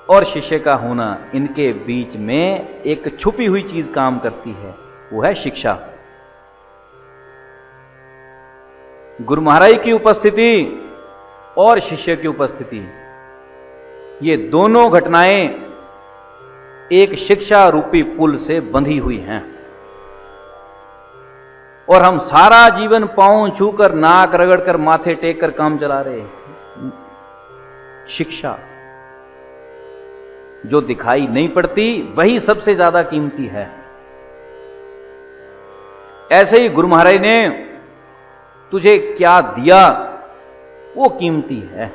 और शिष्य का होना, इनके बीच में एक छुपी हुई चीज काम करती है, वो है शिक्षा। गुरु महाराज की उपस्थिति और शिष्य की उपस्थिति, ये दोनों घटनाएं एक शिक्षा रूपी पुल से बंधी हुई हैं। और हम सारा जीवन पांव छूकर, नाक रगड़कर, माथे टेक कर काम चला रहे हैं। शिक्षा जो दिखाई नहीं पड़ती वही सबसे ज्यादा कीमती है। ऐसे ही गुरु महाराज ने तुझे क्या दिया वो कीमती है,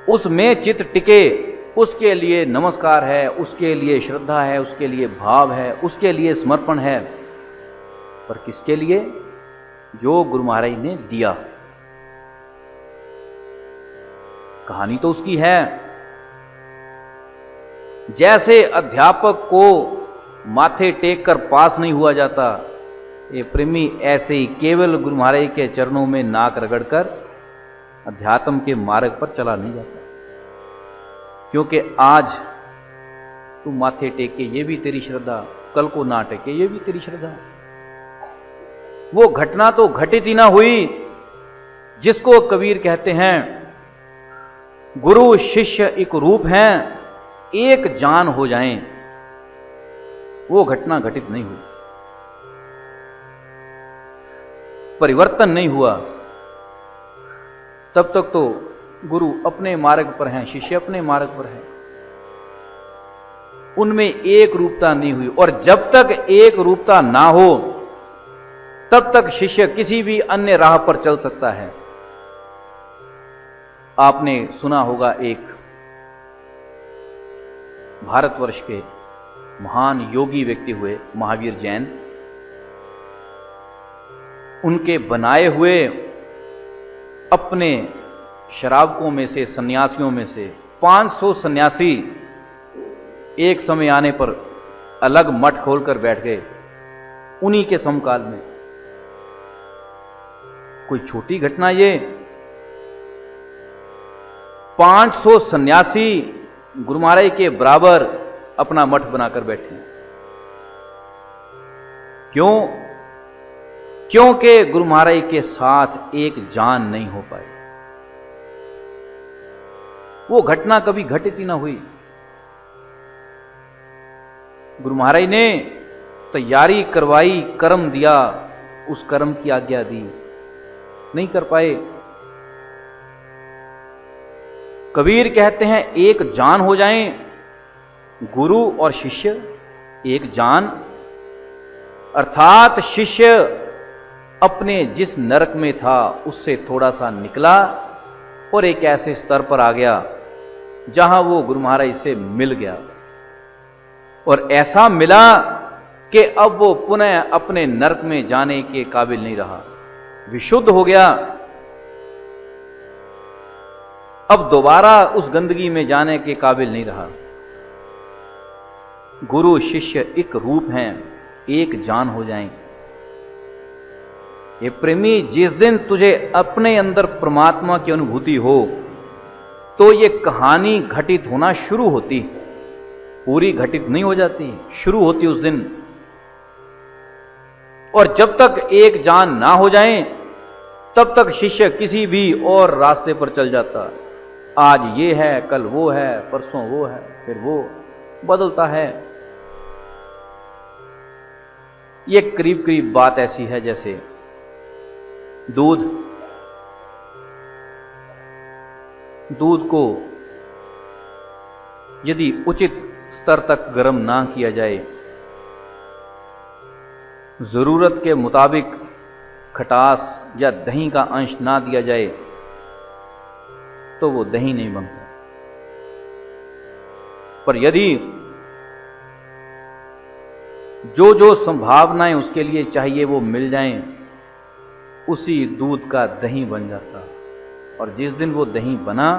उसमें चित्त टिके, उसके लिए नमस्कार है, उसके लिए श्रद्धा है, उसके लिए भाव है, उसके लिए समर्पण है। पर किसके लिए? जो गुरु महाराज ने दिया। कहानी तो उसकी है। जैसे अध्यापक को माथे टेक कर पास नहीं हुआ जाता, ये प्रेमी ऐसे ही केवल गुरु महाराज के चरणों में नाक रगड़कर अध्यात्म के मार्ग पर चला नहीं जाता। क्योंकि आज तू माथे टेके ये भी तेरी श्रद्धा, कल को ना टेके ये भी तेरी श्रद्धा। वो घटना तो घटित ही ना हुई जिसको कबीर कहते हैं गुरु शिष्य एक रूप हैं, एक जान हो जाएं। वो घटना घटित नहीं हुई, परिवर्तन नहीं हुआ। तब तक तो गुरु अपने मार्ग पर हैं, शिष्य अपने मार्ग पर हैं, उनमें एक रूपता नहीं हुई। और जब तक एक रूपता ना हो तब तक शिष्य किसी भी अन्य राह पर चल सकता है। आपने सुना होगा, एक भारतवर्ष के महान योगी व्यक्ति हुए महावीर जैन, उनके बनाए हुए अपने शराबकों में से, सन्यासियों में से 500 सन्यासी एक समय आने पर अलग मठ खोलकर बैठ गए। उन्हीं के समकाल में। कोई छोटी घटना ये? 500 सन्यासी गुरु महाराज के बराबर अपना मठ बनाकर बैठे। क्यों? क्योंकि गुरु महाराज के साथ एक जान नहीं हो पाई। वो घटना कभी घटित ही ना हुई। गुरु महाराज ने तैयारी करवाई, कर्म दिया, उस कर्म की आज्ञा दी, नहीं कर पाए। कबीर कहते हैं एक जान हो जाएं, गुरु और शिष्य एक जान। अर्थात शिष्य अपने जिस नरक में था उससे थोड़ा सा निकला और एक ऐसे स्तर पर आ गया जहां वो गुरु महाराज से मिल गया। और ऐसा मिला कि अब वो पुनः अपने नरक में जाने के काबिल नहीं रहा, विशुद्ध हो गया। अब दोबारा उस गंदगी में जाने के काबिल नहीं रहा। गुरु शिष्य एक रूप हैं, एक जान हो जाएं। ये प्रेमी, जिस दिन तुझे अपने अंदर परमात्मा की अनुभूति हो तो ये कहानी घटित होना शुरू होती, पूरी घटित नहीं हो जाती, शुरू होती उस दिन। और जब तक एक जान ना हो जाए तब तक शिष्य किसी भी और रास्ते पर चल जाता। आज ये है, कल वो है, परसों वो है, फिर वो बदलता है। ये करीब करीब बात ऐसी है जैसे दूध को यदि उचित स्तर तक गर्म ना किया जाए ज़रूरत के मुताबिक खटास या दही का अंश ना दिया जाए तो वो दही नहीं बनता। पर यदि जो जो संभावनाएं उसके लिए चाहिए वो मिल जाएं, उसी दूध का दही बन जाता। और जिस दिन वो दही बना,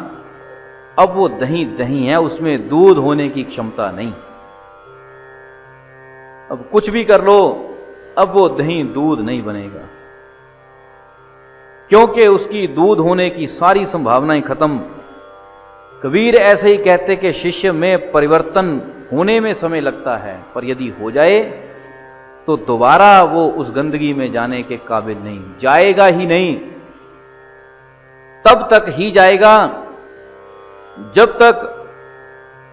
अब वो दही दही है, उसमें दूध होने की क्षमता नहीं। अब कुछ भी कर लो, अब वो दही दूध नहीं बनेगा, क्योंकि उसकी दूध होने की सारी संभावनाएं खत्म। कबीर ऐसे ही कहते कि शिष्य में परिवर्तन होने में समय लगता है, पर यदि हो जाए तो दोबारा वो उस गंदगी में जाने के काबिल नहीं, जाएगा ही नहीं। तब तक ही जाएगा जब तक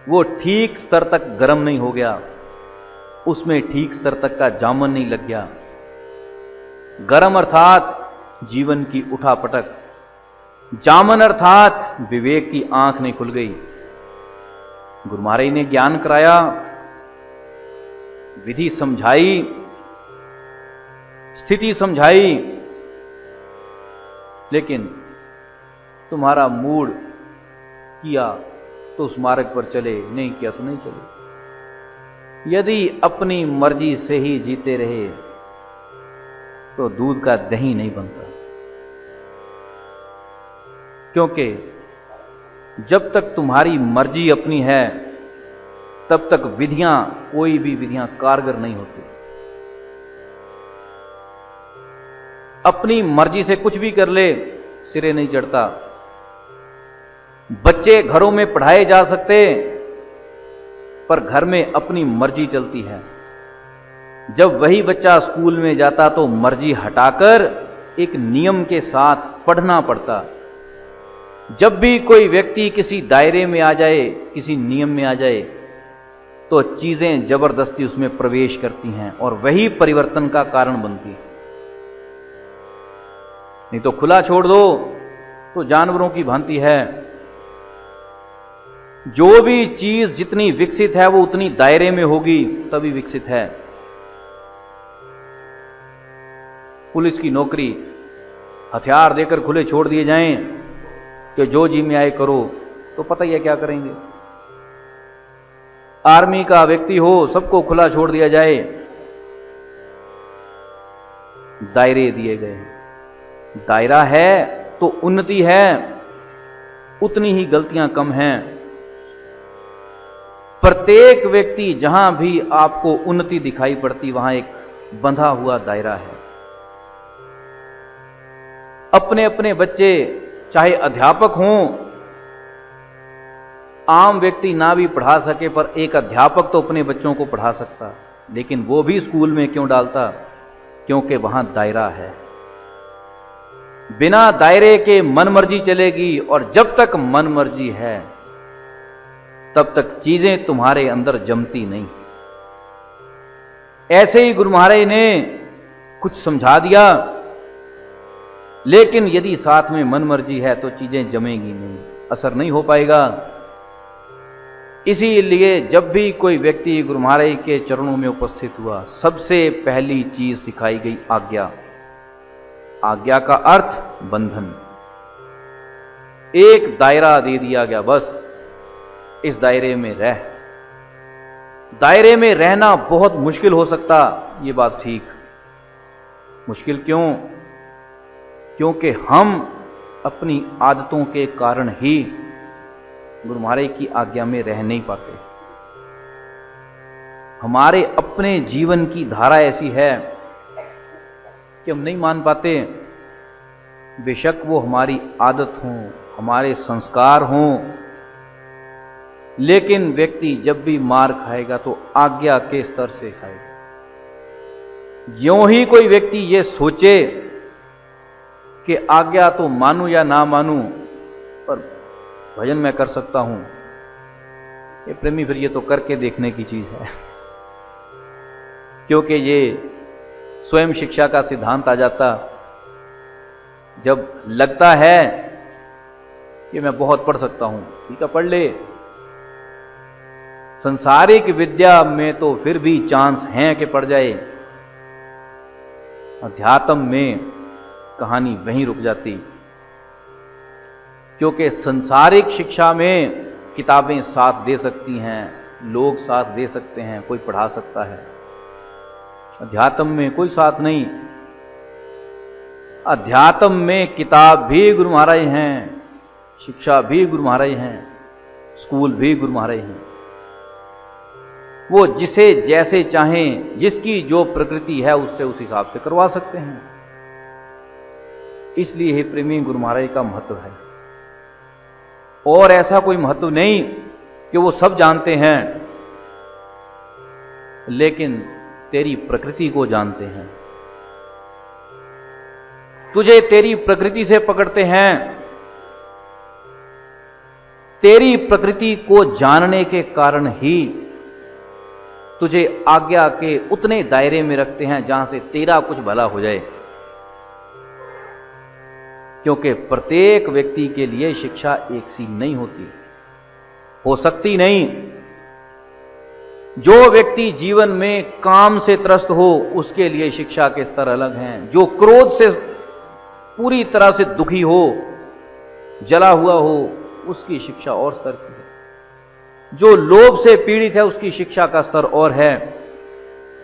वो ठीक स्तर तक गर्म नहीं हो गया, उसमें ठीक स्तर तक का जामन नहीं लग गया। गर्म अर्थात जीवन की उठापटक, जामन अर्थात विवेक की आंख नहीं खुल गई। गुरु महाराज ने ज्ञान कराया, विधि समझाई, स्थिति समझाई, लेकिन तुम्हारा मूड किया तो उस मार्ग पर चले, नहीं किया तो नहीं चले। यदि अपनी मर्जी से ही जीते रहे तो दूध का दही नहीं बनता, क्योंकि जब तक तुम्हारी मर्जी अपनी है तब तक विधियां, कोई भी विधियां कारगर नहीं होती। अपनी मर्जी से कुछ भी कर ले, सिरे नहीं चढ़ता। बच्चे घरों में पढ़ाए जा सकते, पर घर में अपनी मर्जी चलती है। जब वही बच्चा स्कूल में जाता तो मर्जी हटाकर एक नियम के साथ पढ़ना पड़ता। जब भी कोई व्यक्ति किसी दायरे में आ जाए, किसी नियम में आ जाए, तो चीजें जबरदस्ती उसमें प्रवेश करती हैं और वही परिवर्तन का कारण बनती है। नहीं तो खुला छोड़ दो तो जानवरों की भांति है। जो भी चीज जितनी विकसित है वो उतनी दायरे में होगी तभी विकसित है। पुलिस की नौकरी हथियार देकर खुले छोड़ दिए जाएं कि जो जी में आए करो, तो पता ही है क्या करेंगे। आर्मी का व्यक्ति हो, सबको खुला छोड़ दिया जाए, दायरे दिए गए। दायरा है तो उन्नति है, उतनी ही गलतियां कम हैं। प्रत्येक व्यक्ति जहां भी आपको उन्नति दिखाई पड़ती, वहां एक बंधा हुआ दायरा है। अपने अपने बच्चे, चाहे अध्यापक हों, आम व्यक्ति ना भी पढ़ा सके, पर एक अध्यापक तो अपने बच्चों को पढ़ा सकता। लेकिन वो भी स्कूल में क्यों डालता? क्योंकि वहां दायरा है। बिना दायरे के मनमर्जी चलेगी, और जब तक मनमर्जी है तब तक चीजें तुम्हारे अंदर जमती नहीं। ऐसे ही गुरु महाराज ने कुछ समझा दिया, लेकिन यदि साथ में मनमर्जी है तो चीजें जमेंगी नहीं, असर नहीं हो पाएगा। इसीलिए जब भी कोई व्यक्ति गुरु महाराज के चरणों में उपस्थित हुआ, सबसे पहली चीज सिखाई गई आज्ञा। आज्ञा का अर्थ बंधन। एक दायरा दे दिया गया, बस इस दायरे में रह। दायरे में रहना बहुत मुश्किल हो सकता, ये बात ठीक। मुश्किल क्यों? क्योंकि हम अपनी आदतों के कारण ही गुरु महाराज की आज्ञा में रह नहीं पाते। हमारे अपने जीवन की धारा ऐसी है कि हम नहीं मान पाते। बेशक वो हमारी आदत हो, हमारे संस्कार हों, लेकिन व्यक्ति जब भी मार खाएगा तो आज्ञा के स्तर से खाएगा। ज्यों ही कोई व्यक्ति ये सोचे कि आज्ञा तो मानूं या ना मानूं, पर भजन मैं कर सकता हूं, ये प्रेमी फिर ये तो करके देखने की चीज है। क्योंकि ये स्वयं शिक्षा का सिद्धांत आ जाता। जब लगता है कि मैं बहुत पढ़ सकता हूं, ठीक है पढ़ ले। संसारिक विद्या में तो फिर भी चांस हैं कि पढ़ जाए, अध्यात्म में कहानी वहीं रुक जाती, क्योंकि संसारिक शिक्षा में किताबें साथ दे सकती हैं, लोग साथ दे सकते हैं, कोई पढ़ा सकता है। अध्यात्म में कोई साथ नहीं। अध्यात्म में किताब भी गुरु महाराज हैं, शिक्षा भी गुरु महाराज हैं, स्कूल भी गुरु महाराज हैं। वो जिसे जैसे चाहें, जिसकी जो प्रकृति है उससे उस हिसाब से करवा सकते हैं। इसलिए हे प्रेमी, गुरु महाराज का महत्व है। और ऐसा कोई महत्व नहीं कि वो सब जानते हैं, लेकिन तेरी प्रकृति को जानते हैं। तुझे तेरी प्रकृति से पकड़ते हैं। तेरी प्रकृति को जानने के कारण ही तुझे आज्ञा के उतने दायरे में रखते हैं जहां से तेरा कुछ भला हो जाए। क्योंकि प्रत्येक व्यक्ति के लिए शिक्षा एक सी नहीं होती, हो सकती नहीं। जो व्यक्ति जीवन में काम से त्रस्त हो, उसके लिए शिक्षा के स्तर अलग हैं। जो क्रोध से पूरी तरह से दुखी हो, जला हुआ हो, उसकी शिक्षा और स्तर की है। जो लोभ से पीड़ित है, उसकी शिक्षा का स्तर और है।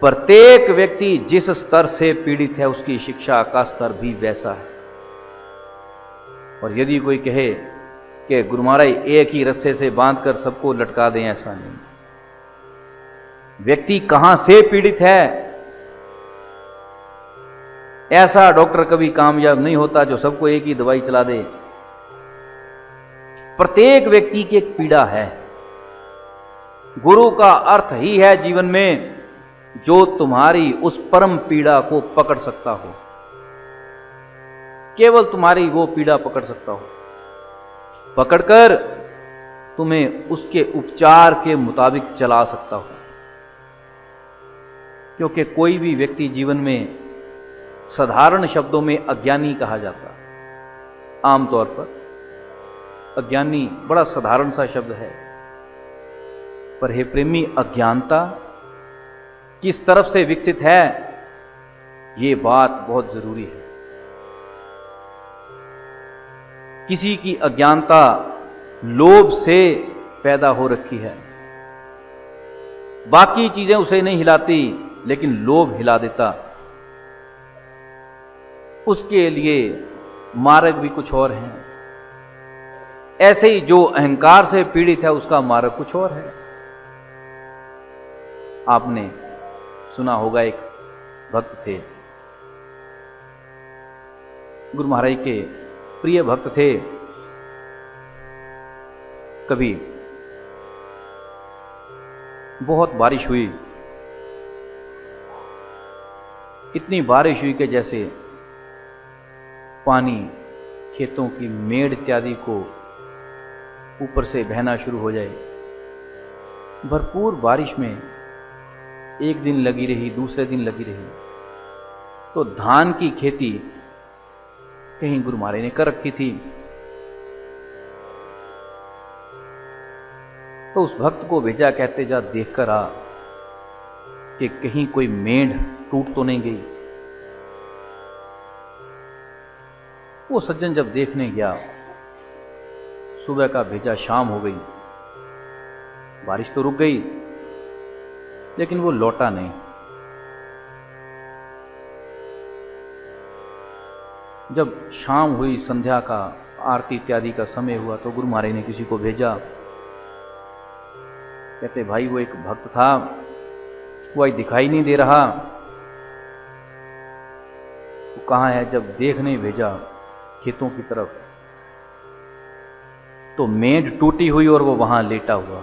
प्रत्येक व्यक्ति जिस स्तर से पीड़ित है, उसकी शिक्षा का स्तर भी वैसा है। और यदि कोई कहे कि गुरु महाराज एक ही रस्से से बांधकर सबको लटका दें, ऐसा नहीं। व्यक्ति कहां से पीड़ित है, ऐसा डॉक्टर कभी कामयाब नहीं होता जो सबको एक ही दवाई चला दे। प्रत्येक व्यक्ति की एक पीड़ा है। गुरु का अर्थ ही है जीवन में जो तुम्हारी उस परम पीड़ा को पकड़ सकता हो। केवल तुम्हारी वो पीड़ा पकड़ सकता हो, पकड़कर तुम्हें उसके उपचार के मुताबिक चला सकता हो। क्योंकि कोई भी व्यक्ति जीवन में साधारण शब्दों में अज्ञानी कहा जाता है। आमतौर पर अज्ञानी बड़ा साधारण सा शब्द है, पर हे प्रेमी, अज्ञानता किस तरफ से विकसित है, यह बात बहुत जरूरी है। किसी की अज्ञानता लोभ से पैदा हो रखी है। बाकी चीजें उसे नहीं हिलाती, लेकिन लोभ हिला देता। उसके लिए मार्ग भी कुछ और है। ऐसे ही जो अहंकार से पीड़ित है, उसका मार्ग कुछ और है। आपने सुना होगा, एक भक्त थे, गुरु महाराज के प्रिय भक्त थे। कभी बहुत बारिश हुई, इतनी बारिश हुई कि जैसे पानी खेतों की मेड़ इत्यादि को ऊपर से बहना शुरू हो जाए। भरपूर बारिश में एक दिन लगी रही, दूसरे दिन लगी रही। तो धान की खेती कहीं गुरु महाराज ने कर रखी थी। तो उस भक्त को भेजा, कहते जा देख कर आ कि कहीं कोई मेढ़ टूट तो नहीं गई। वो सज्जन जब देखने गया, सुबह का भेजा, शाम हो गई, बारिश तो रुक गई, लेकिन वो लौटा नहीं। जब शाम हुई, संध्या का आरती इत्यादि का समय हुआ, तो गुरु महाराज ने किसी को भेजा। कहते भाई, वो एक भक्त था, वो आज दिखाई नहीं दे रहा, वो कहां है? जब देखने भेजा खेतों की तरफ, तो मेढ़ टूटी हुई और वो वहां लेटा हुआ।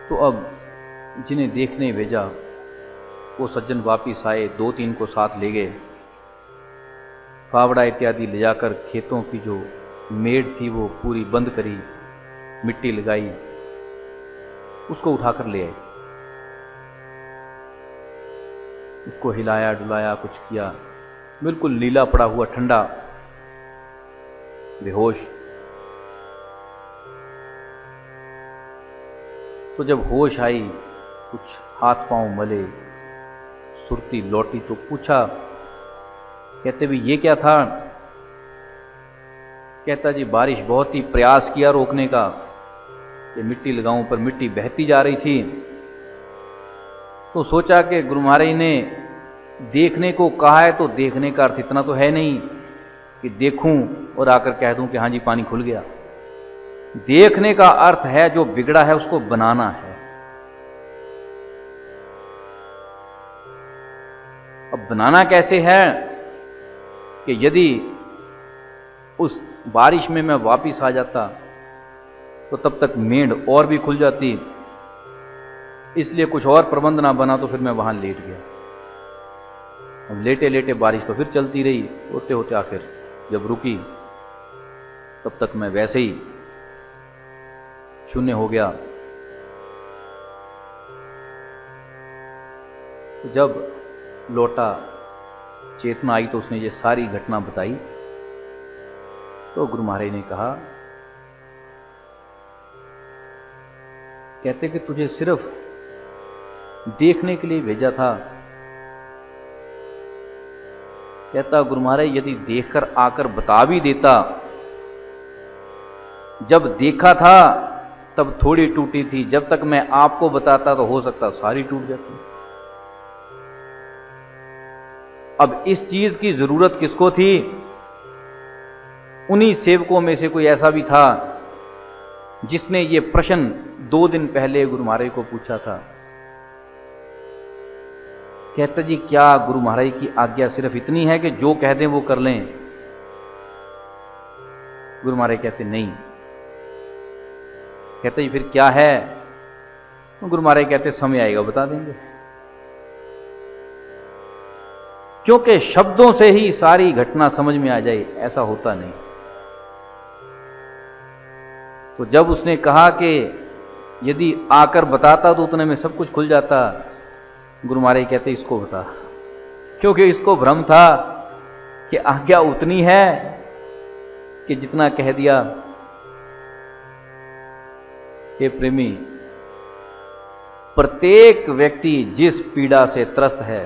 तो अब जिन्हें देखने भेजा, वो सज्जन वापिस आए, 2-3 को साथ ले गए। फावड़ा इत्यादि ले जाकर खेतों की जो मेड़ थी वो पूरी बंद करी, मिट्टी लगाई, उसको उठाकर ले आए। उसको हिलाया डुलाया, कुछ किया, बिल्कुल नीला पड़ा हुआ, ठंडा, बेहोश। तो जब होश आई, कुछ हाथ पांव मले, सुरती लौटी तो पूछा, कहते भी ये क्या था? कहता जी बारिश, बहुत ही प्रयास किया रोकने का, ये मिट्टी लगाऊं, पर मिट्टी बहती जा रही थी। तो सोचा कि गुरु महाराज ने देखने को कहा है, तो देखने का अर्थ इतना तो है नहीं कि देखूं और आकर कह दूं कि हाँ जी पानी खुल गया। देखने का अर्थ है जो बिगड़ा है उसको बनाना है। अब बनाना कैसे है कि यदि उस बारिश में मैं वापिस आ जाता तो तब तक मेंढ और भी खुल जाती, इसलिए कुछ और प्रबंध ना बना, तो फिर मैं वहां लेट गया। अब लेटे लेटे बारिश तो फिर चलती रही, होते होते आखिर जब रुकी तब तक मैं वैसे ही शून्य हो गया। जब लौटा, चेतना आई, तो उसने ये सारी घटना बताई। तो गुरु महाराज ने कहा, कहते कि तुझे सिर्फ देखने के लिए भेजा था। कहता गुरु महाराज यदि देखकर आकर बता भी देता, जब देखा था तब थोड़ी टूटी थी, जब तक मैं आपको बताता तो हो सकता सारी टूट जाती। अब इस चीज की जरूरत किसको थी? उन्हीं सेवकों में से कोई ऐसा भी था जिसने ये प्रश्न 2 दिन पहले गुरु महाराज को पूछा था। कहते जी क्या गुरु महाराज की आज्ञा सिर्फ इतनी है कि जो कह दें वो कर लें? गुरु महाराज कहते नहीं। कहते जी फिर क्या है? तो गुरु महाराज कहते समय आएगा बता देंगे। क्योंकि शब्दों से ही सारी घटना समझ में आ जाए ऐसा होता नहीं। तो जब उसने कहा कि यदि आकर बताता तो उतने में सब कुछ खुल जाता, गुरु महाराज कहते इसको बता, क्योंकि इसको भ्रम था कि आज्ञा उतनी है कि जितना कह दिया। हे प्रेमी, प्रत्येक व्यक्ति जिस पीड़ा से त्रस्त है,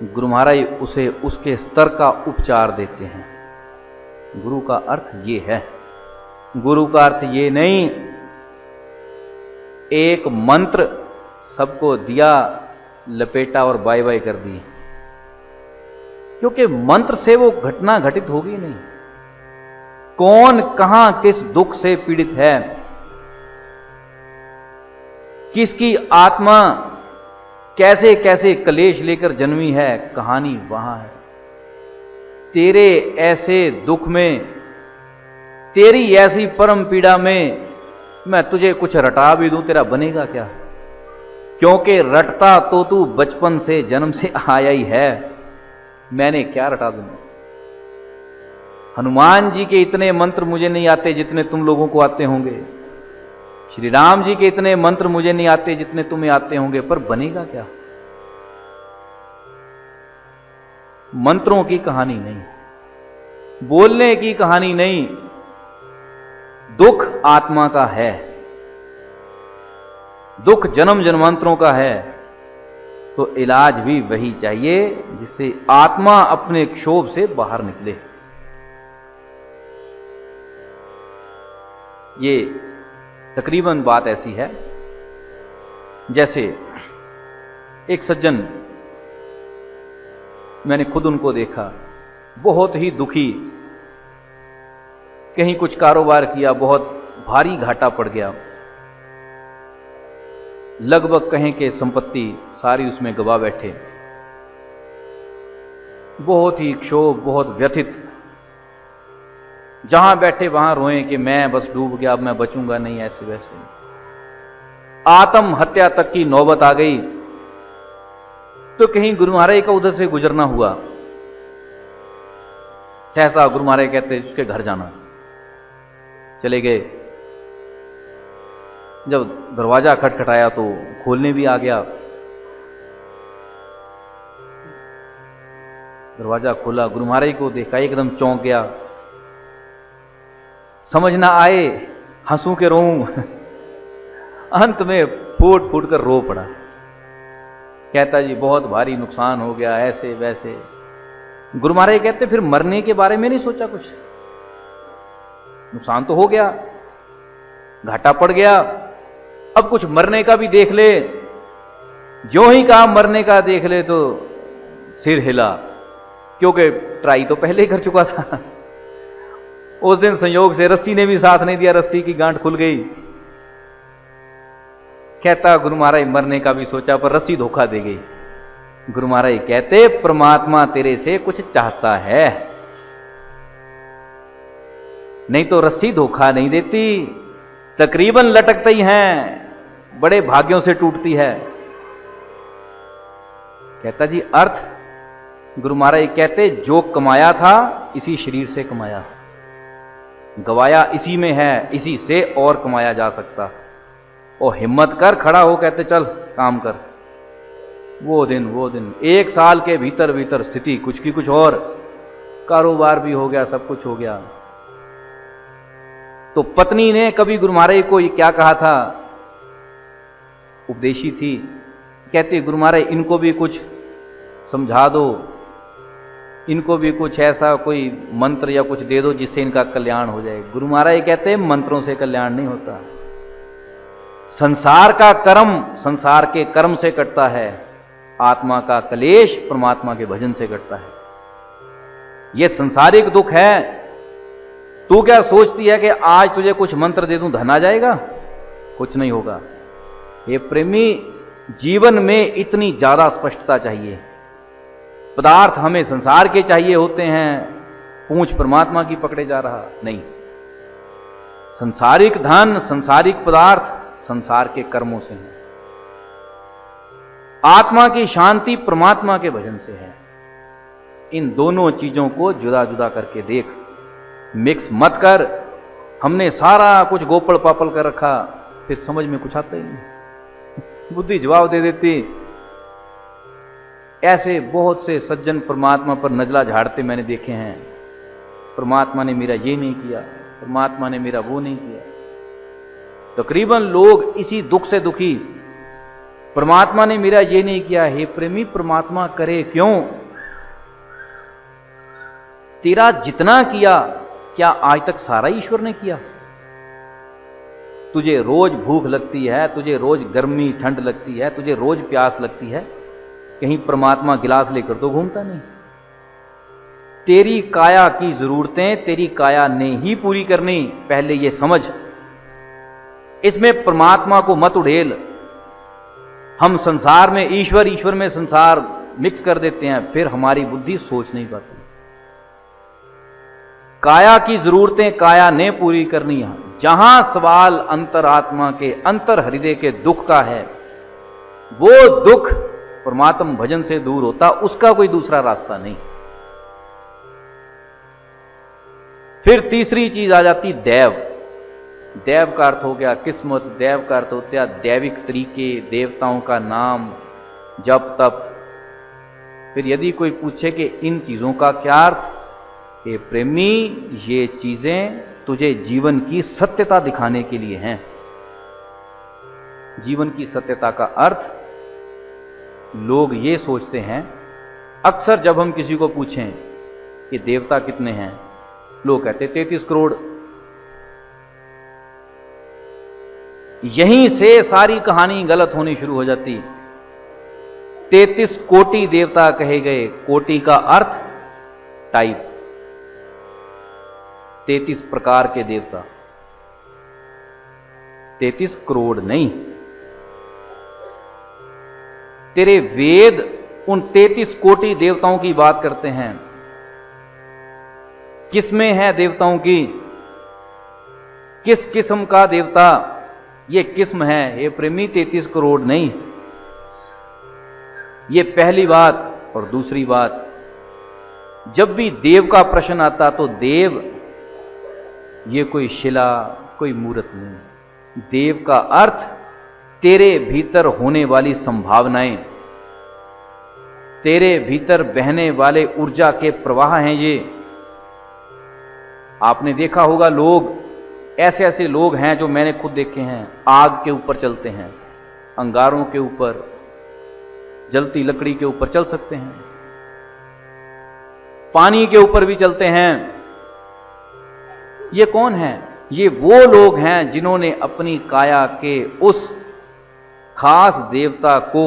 गुरु महाराज उसे उसके स्तर का उपचार देते हैं। गुरु का अर्थ ये है। गुरु का अर्थ ये नहीं एक मंत्र सबको दिया, लपेटा और बाय बाय कर दी, क्योंकि मंत्र से वो घटना घटित होगी नहीं। कौन कहां किस दुख से पीड़ित है, किसकी आत्मा कैसे कैसे क्लेश लेकर जन्मी है, कहानी वहां है। तेरे ऐसे दुख में, तेरी ऐसी परम पीड़ा में मैं तुझे कुछ रटा भी दूं, तेरा बनेगा क्या? क्योंकि रटता तो तू बचपन से, जन्म से आया ही है। मैंने क्या रटा दूंगा? हनुमान जी के इतने मंत्र मुझे नहीं आते जितने तुम लोगों को आते होंगे। श्री राम जी के इतने मंत्र मुझे नहीं आते जितने तुम्हें आते होंगे, पर बनेगा क्या? मंत्रों की कहानी नहीं, बोलने की कहानी नहीं, दुख आत्मा का है, दुख जन्म जन्मांतरों का है। तो इलाज भी वही चाहिए जिससे आत्मा अपने क्षोभ से बाहर निकले। ये तकरीबन बात ऐसी है जैसे एक सज्जन, मैंने खुद उनको देखा, बहुत ही दुखी, कहीं कुछ कारोबार किया, बहुत भारी घाटा पड़ गया, लगभग कहें कि संपत्ति सारी उसमें गवा बैठे, बहुत ही क्षोभ, बहुत व्यथित, जहां बैठे वहां रोए कि मैं बस डूब गया, अब मैं बचूंगा नहीं, ऐसे वैसे। आत्म हत्या तक की नौबत आ गई। तो कहीं गुरु महाराज का उधर से गुजरना हुआ, सहसा गुरु महाराज कहते उसके घर जाना। चले गए। जब दरवाजा खटखटाया तो खोलने भी आ गया। दरवाजा खोला, गुरु महाराज को देखा, एकदम चौंक गया, समझ ना आए हंसू के रोऊं। अंत में फूट फूट कर रो पड़ा। कहता जी बहुत भारी नुकसान हो गया, ऐसे वैसे। गुरु महाराज कहते फिर मरने के बारे में नहीं सोचा कुछ? नुकसान तो हो गया, घाटा पड़ गया, अब कुछ मरने का भी देख ले। जो ही कहा मरने का देख ले तो सिर हिला, क्योंकि ट्राई तो पहले ही कर चुका था। उस दिन संयोग से रस्सी ने भी साथ नहीं दिया, रस्सी की गांठ खुल गई। कहता गुरु महाराज मरने का भी सोचा पर रस्सी धोखा दे गई। गुरु महाराज कहते परमात्मा तेरे से कुछ चाहता है, नहीं तो रस्सी धोखा नहीं देती, तकरीबन लटकते ही हैं, बड़े भाग्यों से टूटती है। कहता जी अर्थ? गुरु महाराज कहते जो कमाया था इसी शरीर से कमाया, गवाया इसी में है, इसी से और कमाया जा सकता। और हिम्मत कर, खड़ा हो, कहते चल काम कर। वो दिन 1 साल के भीतर भीतर स्थिति कुछ की कुछ और, कारोबार भी हो गया, सब कुछ हो गया। तो पत्नी ने कभी गुरु महाराज को ये क्या कहा था, उपदेशी थी, कहती गुरु महाराज इनको भी कुछ समझा दो, इनको भी कुछ ऐसा कोई मंत्र या कुछ दे दो जिससे इनका कल्याण हो जाए। गुरु महाराज कहते हैं मंत्रों से कल्याण नहीं होता, संसार का कर्म संसार के कर्म से कटता है, आत्मा का क्लेश परमात्मा के भजन से कटता है। यह संसारिक दुख है। तू क्या सोचती है कि आज तुझे कुछ मंत्र दे दूं धन आ जाएगा? कुछ नहीं होगा। ये प्रेमी, जीवन में इतनी ज्यादा स्पष्टता चाहिए। पदार्थ हमें संसार के चाहिए होते हैं, पूंछ परमात्मा की पकड़े जा रहा नहीं। संसारिक धन, संसारिक पदार्थ संसार के कर्मों से है, आत्मा की शांति परमात्मा के भजन से है। इन दोनों चीजों को जुदा जुदा करके देख, मिक्स मत कर। हमने सारा कुछ गोपड़ पापड़ कर रखा, फिर समझ में कुछ आता ही नहीं, बुद्धि जवाब दे देती। ऐसे बहुत से सज्जन परमात्मा पर नजला झाड़ते मैंने देखे हैं, परमात्मा ने मेरा ये नहीं किया, परमात्मा ने मेरा वो नहीं किया। तकरीबन लोग इसी दुख से दुखी, परमात्मा ने मेरा ये नहीं किया। हे प्रेमी, परमात्मा करे क्यों? तेरा जितना किया, क्या आज तक सारा ईश्वर ने किया? तुझे रोज भूख लगती है, तुझे रोज गर्मी ठंड लगती है, तुझे रोज प्यास लगती है, कहीं परमात्मा गिलास लेकर तो घूमता नहीं। तेरी काया की जरूरतें तेरी काया ने ही पूरी करनी, पहले ये समझ। इसमें परमात्मा को मत उड़ेल। हम संसार में ईश्वर, ईश्वर में संसार मिक्स कर देते हैं, फिर हमारी बुद्धि सोच नहीं पाती। काया की जरूरतें काया ने पूरी करनी है। जहां सवाल अंतरात्मा के, अंतर हृदय के दुख का है, वो दुख परमात्मा भजन से दूर होता, उसका कोई दूसरा रास्ता नहीं। फिर तीसरी चीज आ जाती दैव। दैव का अर्थ हो गया किस्मत, दैव का अर्थ होता है दैविक तरीके, देवताओं का नाम, जप तप। फिर यदि कोई पूछे कि इन चीजों का क्या अर्थ, ये प्रेमी, ये चीजें तुझे जीवन की सत्यता दिखाने के लिए हैं। जीवन की सत्यता का अर्थ लोग ये सोचते हैं, अक्सर जब हम किसी को पूछें कि देवता कितने हैं, लोग कहते 33 करोड़। यहीं से सारी कहानी गलत होनी शुरू हो जाती। 33 कोटि देवता कहे गए। कोटि का अर्थ टाइप, 33 प्रकार के देवता, 33 करोड़ नहीं। तेरे वेद उन 33 कोटि देवताओं की बात करते हैं। किसमें है देवताओं की, किस किस्म का देवता, ये किस्म है। ये प्रेमी 33 करोड़ नहीं। ये पहली बात। और दूसरी बात, जब भी देव का प्रश्न आता तो देव ये कोई शिला, कोई मूर्त नहीं। देव का अर्थ तेरे भीतर होने वाली संभावनाएं, तेरे भीतर बहने वाले ऊर्जा के प्रवाह हैं। ये आपने देखा होगा, लोग ऐसे ऐसे लोग हैं जो मैंने खुद देखे हैं, आग के ऊपर चलते हैं, अंगारों के ऊपर, जलती लकड़ी के ऊपर चल सकते हैं, पानी के ऊपर भी चलते हैं। ये कौन है? ये वो लोग हैं जिन्होंने अपनी काया के उस खास देवता को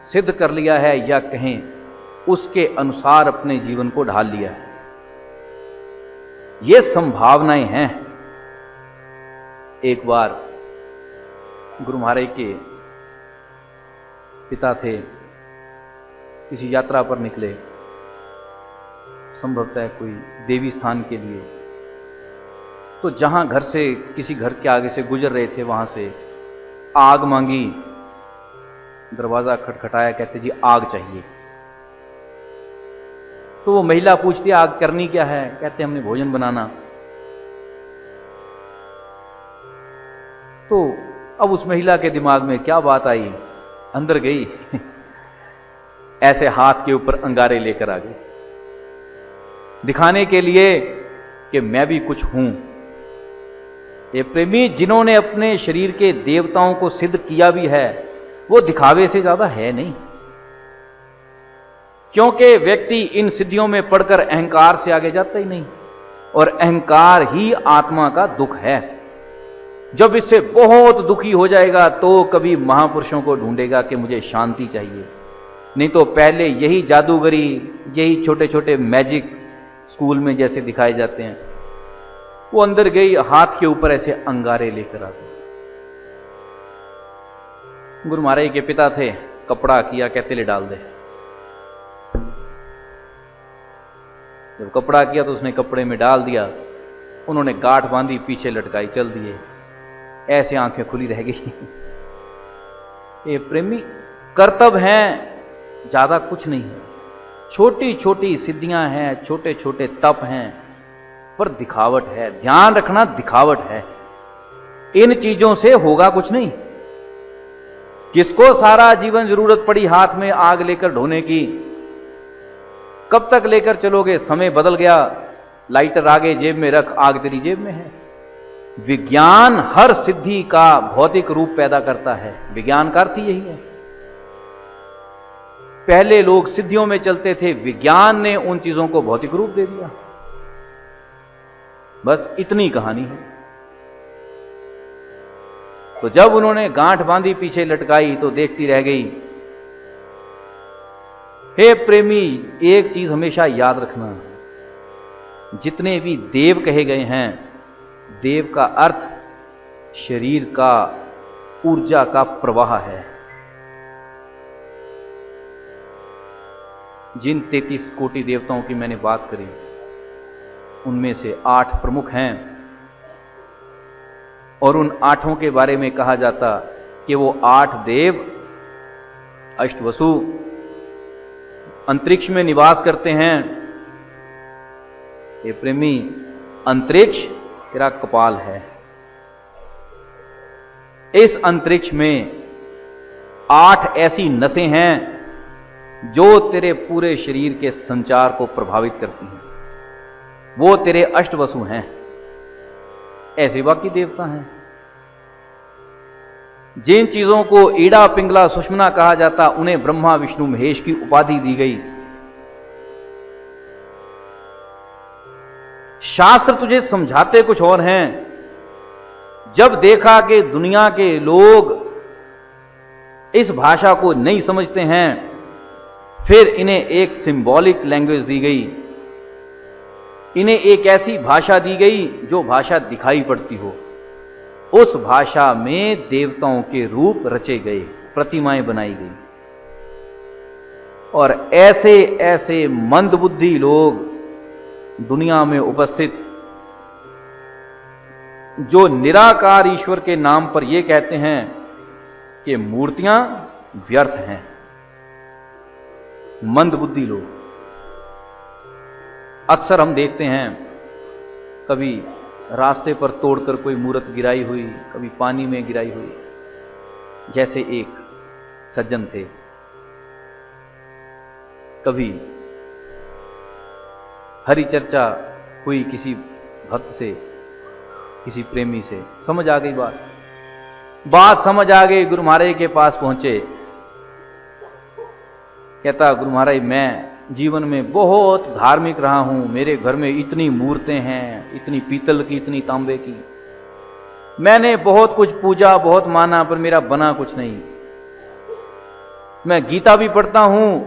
सिद्ध कर लिया है, या कहें उसके अनुसार अपने जीवन को ढाल लिया है। ये संभावनाएं हैं। एक बार गुरु महाराज के पिता थे, किसी यात्रा पर निकले, संभवतः कोई देवी स्थान के लिए। तो जहां घर से, किसी घर के आगे से गुजर रहे थे, वहां से आग मांगी, दरवाजा खटखटाया, कहते जी आग चाहिए। तो वो महिला पूछती आग करनी क्या है? कहते हमने भोजन बनाना। तो अब उस महिला के दिमाग में क्या बात आई, अंदर गई ऐसे हाथ के ऊपर अंगारे लेकर आ गई, दिखाने के लिए कि मैं भी कुछ हूं। ये प्रेमी जिन्होंने अपने शरीर के देवताओं को सिद्ध किया भी है, वो दिखावे से ज्यादा है नहीं, क्योंकि व्यक्ति इन सिद्धियों में पढ़कर अहंकार से आगे जाता ही नहीं, और अहंकार ही आत्मा का दुख है। जब इससे बहुत दुखी हो जाएगा तो कभी महापुरुषों को ढूंढेगा कि मुझे शांति चाहिए, नहीं तो पहले यही जादूगरी, यही छोटे छोटे मैजिक स्कूल में जैसे दिखाए जाते हैं, वो अंदर गई, हाथ के ऊपर ऐसे अंगारे लेकर आ गई। गुरु महाराज के पिता थे, कपड़ा किया, कहते ले डाल दे। जब कपड़ा किया तो उसने कपड़े में डाल दिया, उन्होंने गांठ बांधी, पीछे लटकाई, चल दिए। ऐसे आंखें खुली रह गई। ये प्रेमी कर्तव्य हैं, ज्यादा कुछ नहीं है, छोटी छोटी सिद्धियां हैं, छोटे छोटे तप हैं, पर दिखावट है। ध्यान रखना, दिखावट है। इन चीजों से होगा कुछ नहीं। किसको सारा जीवन जरूरत पड़ी हाथ में आग लेकर ढोने की? कब तक लेकर चलोगे? समय बदल गया, लाइटर आगे जेब में रख, आग तेरी जेब में है। विज्ञान हर सिद्धि का भौतिक रूप पैदा करता है, विज्ञान का अर्थ यही है। पहले लोग सिद्धियों में चलते थे, विज्ञान ने उन चीजों को भौतिक रूप दे दिया। बस इतनी कहानी है। तो जब उन्होंने गांठ बांधी, पीछे लटकाई, तो देखती रह गई। हे प्रेमी, एक चीज हमेशा याद रखना, जितने भी देव कहे गए हैं, देव का अर्थ शरीर का, ऊर्जा का प्रवाह है। जिन 33 कोटि देवताओं की मैंने बात करी, उनमें से 8 प्रमुख हैं, और उन 8 के बारे में कहा जाता कि वो 8 देव अष्टवसु अंतरिक्ष में निवास करते हैं। ये प्रेमी, अंतरिक्ष तेरा कपाल है। इस अंतरिक्ष में 8 ऐसी नसें हैं जो तेरे पूरे शरीर के संचार को प्रभावित करती हैं। वो तेरे अष्टवसु हैं। ऐसे बाकी देवता हैं। जिन चीजों को ईड़ा, पिंगला, सुषमना कहा जाता, उन्हें ब्रह्मा, विष्णु, महेश की उपाधि दी गई। शास्त्र तुझे समझाते कुछ और हैं। जब देखा कि दुनिया के लोग इस भाषा को नहीं समझते हैं, फिर इन्हें एक सिंबॉलिक लैंग्वेज दी गई। इन्हें एक ऐसी भाषा दी गई जो भाषा दिखाई पड़ती हो। उस भाषा में देवताओं के रूप रचे गए, प्रतिमाएं बनाई गई। और ऐसे ऐसे मंदबुद्धि लोग दुनिया में उपस्थित, जो निराकार ईश्वर के नाम पर यह कहते हैं कि मूर्तियां व्यर्थ हैं। मंदबुद्धि लोग अक्सर हम देखते हैं, कभी रास्ते पर तोड़कर कोई मूर्त गिराई हुई, कभी पानी में गिराई हुई। जैसे एक सज्जन थे, कभी हरि चर्चा हुई किसी भक्त से, किसी प्रेमी से। समझ आ गई बात समझ आ गई। गुरु महाराज के पास पहुंचे। कहता गुरु महाराज मैं जीवन में बहुत धार्मिक रहा हूं, मेरे घर में इतनी मूर्तें हैं, इतनी पीतल की, इतनी तांबे की, मैंने बहुत कुछ पूजा, बहुत माना, पर मेरा बना कुछ नहीं। मैं गीता भी पढ़ता हूं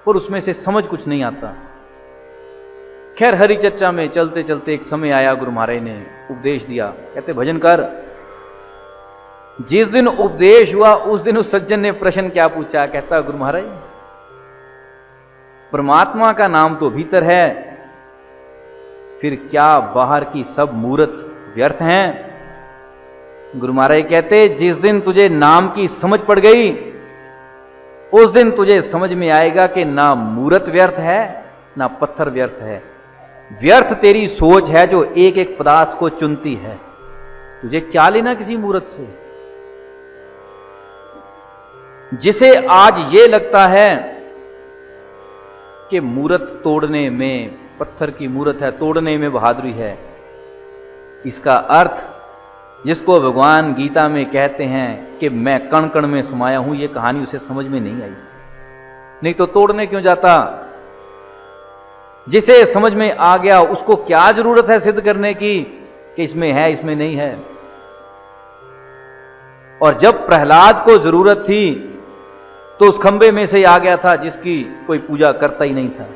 पर उसमें से समझ कुछ नहीं आता। खैर हरि चर्चा में चलते चलते एक समय आया, गुरु महाराज ने उपदेश दिया। कहते भजन कर। जिस दिन उपदेश हुआ उस दिन उस सज्जन ने प्रश्न क्या पूछा? कहता गुरु महाराज परमात्मा का नाम तो भीतर है, फिर क्या बाहर की सब मूर्त व्यर्थ हैं? गुरु महाराज कहते जिस दिन तुझे नाम की समझ पड़ गई उस दिन तुझे समझ में आएगा कि ना मूर्त व्यर्थ है ना पत्थर व्यर्थ है। व्यर्थ तेरी सोच है जो एक एक पदार्थ को चुनती है। तुझे क्या लेना किसी मूर्त से? जिसे आज ये लगता है कि मूर्त तोड़ने में, पत्थर की मूर्त है तोड़ने में बहादुरी है, इसका अर्थ जिसको भगवान गीता में कहते हैं कि मैं कण कण में समाया हूं, यह कहानी उसे समझ में नहीं आई। नहीं तो तोड़ने क्यों जाता? जिसे समझ में आ गया उसको क्या जरूरत है सिद्ध करने की कि इसमें है इसमें नहीं है। और जब प्रहलाद को जरूरत थी तो उस खंबे में से आ गया था जिसकी कोई पूजा करता ही नहीं था।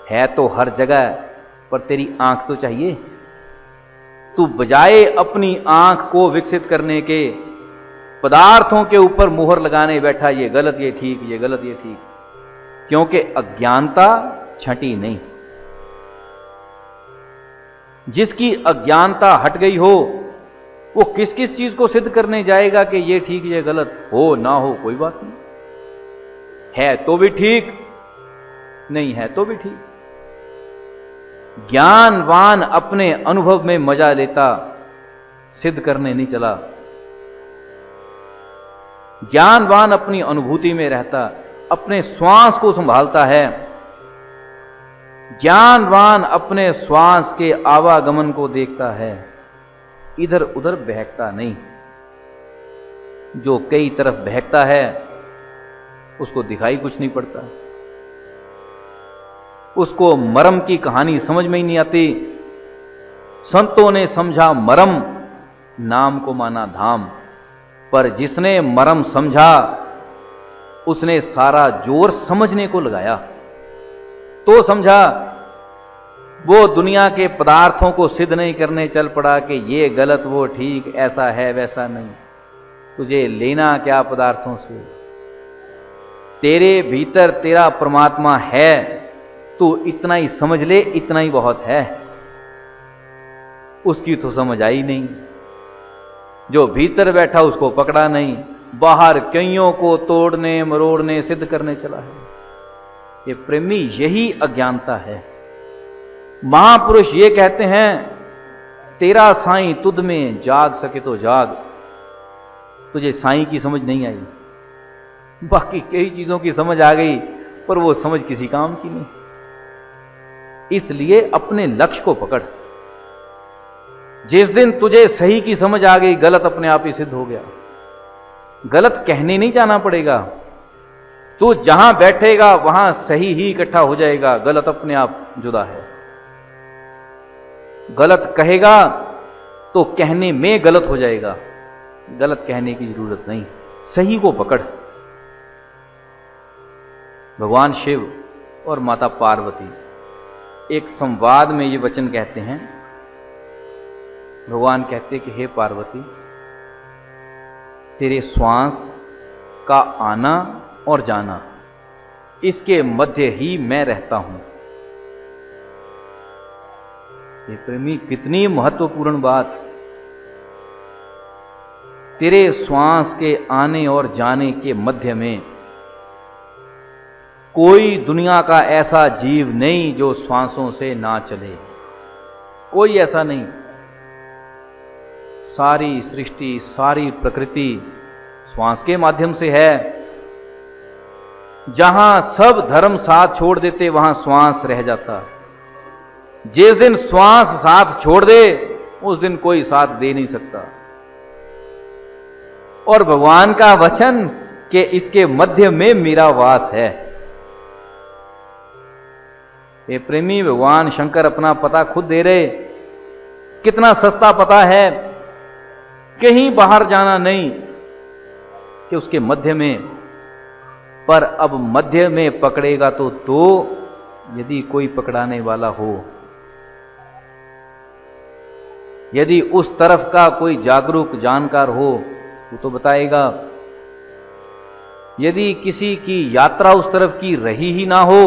है तो हर जगह, पर तेरी आंख तो चाहिए। तू बजाय अपनी आंख को विकसित करने के पदार्थों के ऊपर मुहर लगाने बैठा, ये गलत ये ठीक, ये गलत ये ठीक, क्योंकि अज्ञानता छंटी नहीं। जिसकी अज्ञानता हट गई हो वो किस किस चीज को सिद्ध करने जाएगा कि ये ठीक ये गलत? हो ना हो कोई बात नहीं, है तो भी ठीक, नहीं है तो भी ठीक। ज्ञानवान अपने अनुभव में मजा लेता, सिद्ध करने नहीं चला। ज्ञानवान अपनी अनुभूति में रहता, अपने श्वास को संभालता है। ज्ञानवान अपने श्वास के आवागमन को देखता है, इधर उधर बहकता नहीं। जो कई तरफ बहकता है उसको दिखाई कुछ नहीं पड़ता, उसको मरम की कहानी समझ में ही नहीं आती। संतों ने समझा मरम, नाम को माना धाम, पर जिसने मरम समझा उसने सारा जोर समझने को लगाया तो समझा। वो दुनिया के पदार्थों को सिद्ध नहीं करने चल पड़ा कि ये गलत वो ठीक, ऐसा है वैसा नहीं। तुझे लेना क्या पदार्थों से? तेरे भीतर तेरा परमात्मा है, तू इतना ही समझ ले, इतना ही बहुत है। उसकी तो समझ आई नहीं। जो भीतर बैठा उसको पकड़ा नहीं, बाहर कईयों को तोड़ने मरोड़ने सिद्ध करने चला है। ये प्रेमी यही अज्ञानता है। महापुरुष ये कहते हैं तेरा साईं तुझ में जाग सके तो जाग। तुझे साईं की समझ नहीं आई, बाकी कई चीजों की समझ आ गई, पर वो समझ किसी काम की नहीं। इसलिए अपने लक्ष्य को पकड़। जिस दिन तुझे सही की समझ आ गई, गलत अपने आप ही सिद्ध हो गया। गलत कहने नहीं जाना पड़ेगा, तू जहां बैठेगा वहां सही ही इकट्ठा हो जाएगा, गलत अपने आप जुदा है। गलत कहेगा तो कहने में गलत हो जाएगा, गलत कहने की जरूरत नहीं, सही को पकड़। भगवान शिव और माता पार्वती एक संवाद में ये वचन कहते हैं। भगवान कहते कि हे पार्वती, तेरे श्वास का आना और जाना, इसके मध्य ही मैं रहता हूं। ये प्रेमी कितनी महत्वपूर्ण बात। तेरे श्वास के आने और जाने के मध्य में कोई दुनिया का ऐसा जीव नहीं जो श्वासों से ना चले, कोई ऐसा नहीं। सारी सृष्टि सारी प्रकृति श्वास के माध्यम से है। जहां सब धर्म साथ छोड़ देते वहां श्वास रह जाता। जिस दिन श्वास साथ छोड़ दे उस दिन कोई साथ दे नहीं सकता। और भगवान का वचन कि इसके मध्य में मेरा वास है। ये प्रेमी, भगवान शंकर अपना पता खुद दे रहे। कितना सस्ता पता है, कहीं बाहर जाना नहीं कि उसके मध्य में। पर अब मध्य में पकड़ेगा तो यदि कोई पकड़ाने वाला हो, यदि उस तरफ का कोई जागरूक जानकार हो वो तो बताएगा। यदि किसी की यात्रा उस तरफ की रही ही ना हो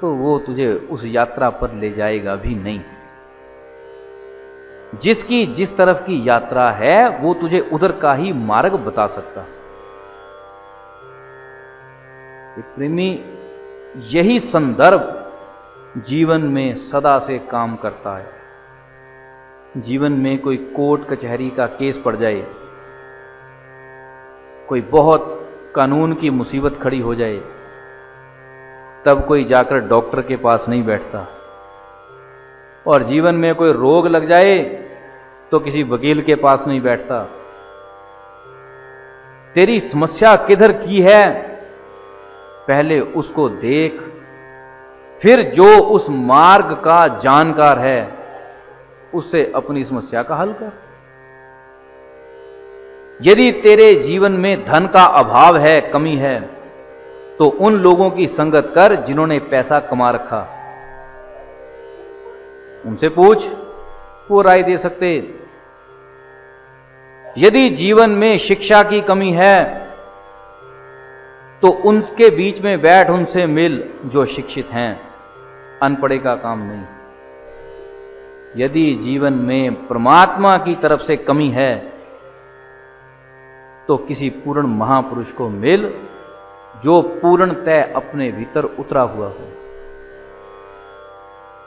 तो वो तुझे उस यात्रा पर ले जाएगा भी नहीं। जिसकी जिस तरफ की यात्रा है वो तुझे उधर का ही मार्ग बता सकता। प्रेमी, यही संदर्भ जीवन में सदा से काम करता है। जीवन में कोई कोर्ट कचहरी का केस पड़ जाए, कोई बहुत कानून की मुसीबत खड़ी हो जाए, तब कोई जाकर डॉक्टर के पास नहीं बैठता। और जीवन में कोई रोग लग जाए तो किसी वकील के पास नहीं बैठता। तेरी समस्या किधर की है पहले उसको देख, फिर जो उस मार्ग का जानकार है उससे अपनी समस्या का हल कर। यदि तेरे जीवन में धन का अभाव है, कमी है, तो उन लोगों की संगत कर जिन्होंने पैसा कमा रखा। उनसे पूछ, वो राय दे सकते। यदि जीवन में शिक्षा की कमी है तो उनके बीच में बैठ, उनसे मिल जो शिक्षित हैं। अनपढ़े का काम नहीं। यदि जीवन में परमात्मा की तरफ से कमी है तो किसी पूर्ण महापुरुष को मिल जो पूर्णतः अपने भीतर उतरा हुआ हो।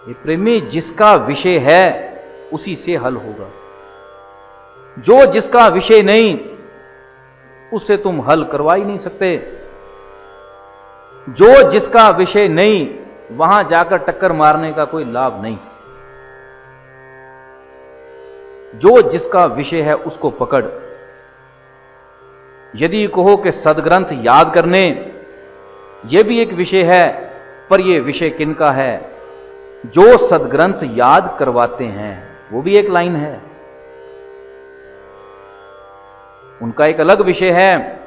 ये प्रेमी, जिसका विषय है उसी से हल होगा। जो जिसका विषय नहीं उससे तुम हल करवा ही नहीं सकते। जो जिसका विषय नहीं वहां जाकर टक्कर मारने का कोई लाभ नहीं। जो जिसका विषय है उसको पकड़। यदि कहो कि सदग्रंथ याद करने, यह भी एक विषय है, पर यह विषय किनका है? जो सदग्रंथ याद करवाते हैं, वो भी एक लाइन है। उनका एक अलग विषय है।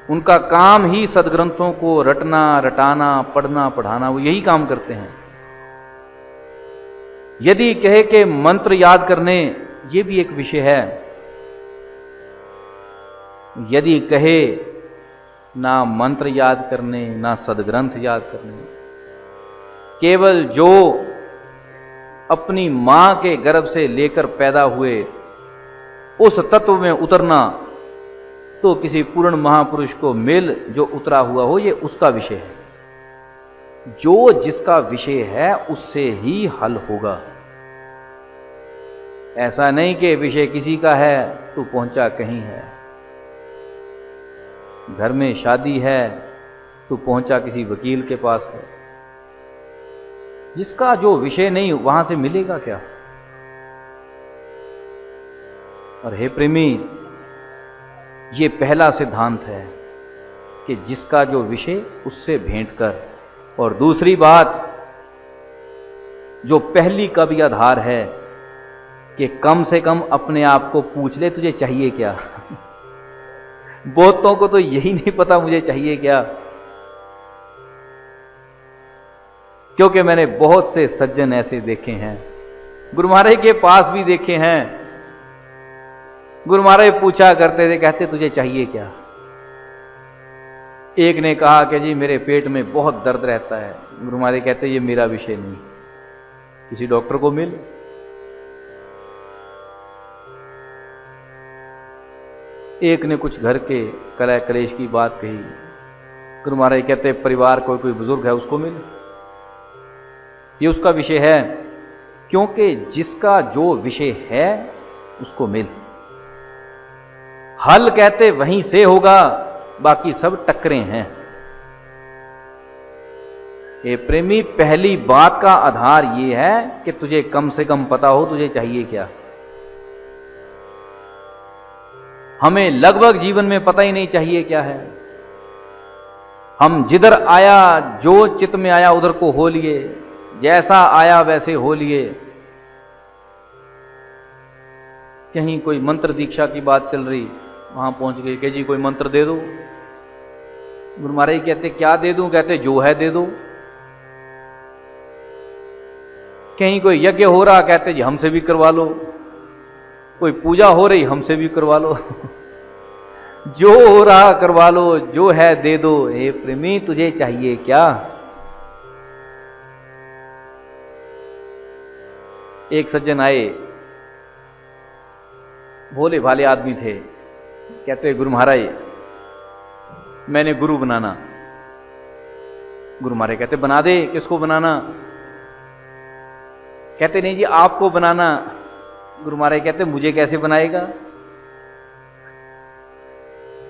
उनका काम ही सदग्रंथों को रटना, रटाना, पढ़ना, पढ़ाना, वो यही काम करते हैं। यदि कहे कि मंत्र याद करने, ये भी एक विषय है। यदि कहे ना मंत्र याद करने, ना सदग्रंथ याद करने, केवल जो अपनी मां के गर्भ से लेकर पैदा हुए उस तत्व में उतरना, तो किसी पूर्ण महापुरुष को मिल जो उतरा हुआ हो, ये उसका विषय है। जो जिसका विषय है उससे ही हल होगा। ऐसा नहीं कि विषय किसी का है तू पहुंचा कहीं है। घर में शादी है, तू पहुंचा किसी वकील के पास है। जिसका जो विषय नहीं वहां से मिलेगा क्या? और हे प्रेमी, ये पहला सिद्धांत है कि जिसका जो विषय उससे भेंट कर। और दूसरी बात, जो पहली का भी आधार है कि कम से कम अपने आप को पूछ ले तुझे चाहिए क्या। बहुतों को तो यही नहीं पता मुझे चाहिए क्या। क्योंकि मैंने बहुत से सज्जन ऐसे देखे हैं, गुरु महाराज के पास भी देखे हैं। गुरु महाराज पूछा करते थे, कहते तुझे चाहिए क्या? एक ने कहा कि जी मेरे पेट में बहुत दर्द रहता है। गुरु महाराज कहते ये मेरा विषय नहीं, किसी डॉक्टर को मिल। एक ने कुछ घर के कलह कलेश की बात कही। गुरु महाराज कहते परिवार कोई बुजुर्ग है उसको मिल, ये उसका विषय है। क्योंकि जिसका जो विषय है उसको मिल। हल कहते वहीं से होगा, बाकी सब टकरे हैं। ये प्रेमी, पहली बात का आधार ये है कि तुझे कम से कम पता हो तुझे चाहिए क्या। हमें लगभग जीवन में पता ही नहीं चाहिए क्या है। हम जिधर आया, जो चित्त में आया उधर को हो लिए, जैसा आया वैसे हो लिए। कहीं कोई मंत्र दीक्षा की बात चल रही, वहां पहुंच गए कि जी कोई मंत्र दे दो। गुरु महाराज कहते क्या दे दूं? कहते जो है दे दो। कहीं कोई यज्ञ हो रहा, कहते जी हमसे भी करवा लो। कोई पूजा हो रही, हमसे भी करवा लो। जो हो रहा करवा लो, जो है दे दो। हे प्रेमी, तुझे चाहिए क्या? एक सज्जन आए, भोले भाले आदमी थे। कहते गुरु महाराज मैंने गुरु बनाना। गुरु महाराज कहते बना दे। किसको बनाना? कहते नहीं जी आपको बनाना। गुरु महाराज कहते मुझे कैसे बनाएगा?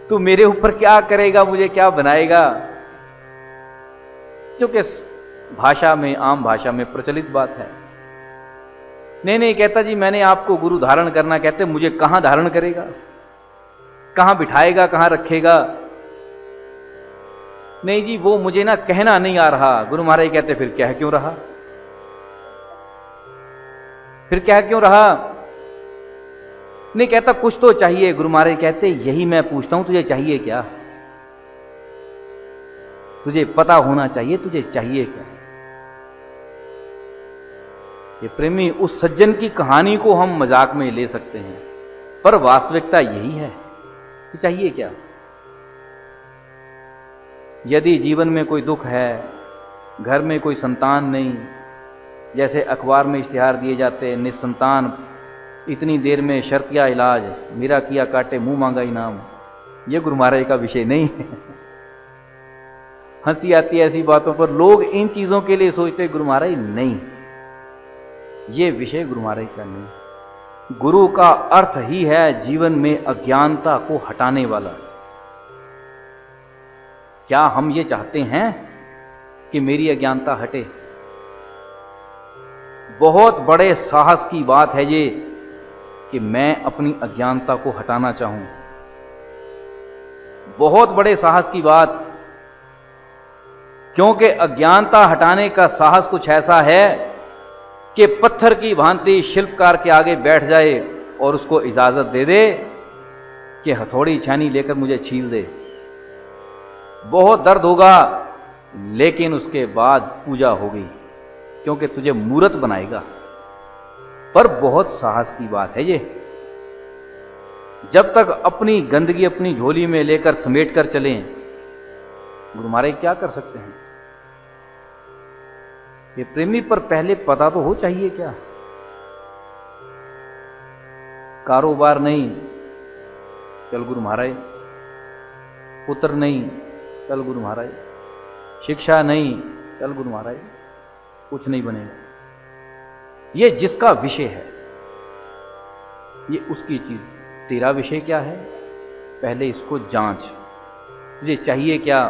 तू मेरे ऊपर क्या करेगा, मुझे क्या बनाएगा? जो कि भाषा में, आम भाषा में प्रचलित बात है। नहीं, कहता जी मैंने आपको गुरु धारण करना। कहते मुझे कहां धारण करेगा, कहां बिठाएगा, कहां रखेगा? नहीं जी वो मुझे ना कहना नहीं आ रहा। गुरु महाराज कहते फिर कह क्यों रहा? फिर कह क्यों रहा? नहीं, कहता कुछ तो चाहिए। गुरु महाराज कहते यही मैं पूछता हूं, तुझे चाहिए क्या? तुझे पता होना चाहिए तुझे चाहिए क्या। ये प्रेमी, उस सज्जन की कहानी को हम मजाक में ले सकते हैं, पर वास्तविकता यही है कि चाहिए क्या। यदि जीवन में कोई दुख है, घर में कोई संतान नहीं, जैसे अखबार में इश्तिहार दिए जाते हैं, निसंतान, इतनी देर में शर्त या इलाज, मेरा किया काटे मुंह मांगा इनाम, ये गुरु महाराज का विषय नहीं है। हंसी आती है ऐसी बातों पर। लोग इन चीजों के लिए सोचते गुरु महाराज नहीं, ये विषय गुरु महाराज का नहीं। गुरु का अर्थ ही है जीवन में अज्ञानता को हटाने वाला। क्या हम ये चाहते हैं कि मेरी अज्ञानता हटे? बहुत बड़े साहस की बात है ये कि मैं अपनी अज्ञानता को हटाना चाहूं। बहुत बड़े साहस की बात, क्योंकि अज्ञानता हटाने का साहस कुछ ऐसा है कि पत्थर की भांति शिल्पकार के आगे बैठ जाए और उसको इजाजत दे दे कि हथौड़ी छानी लेकर मुझे छील दे। बहुत दर्द होगा, लेकिन उसके बाद पूजा होगी, क्योंकि तुझे मूर्त बनाएगा। पर बहुत साहस की बात है ये। जब तक अपनी गंदगी अपनी झोली में लेकर समेट कर चलें, गुरु महाराज क्या कर सकते हैं? ये प्रेमी, पर पहले पता तो हो चाहिए क्या। कारोबार नहीं, चल गुरु महाराज। पुत्र नहीं, चल गुरु महाराज। शिक्षा नहीं, चल गुरु महाराज। कुछ नहीं बनेगा। ये जिसका विषय है, ये उसकी चीज। तेरा विषय क्या है, पहले इसको जांच। तुझे चाहिए क्या?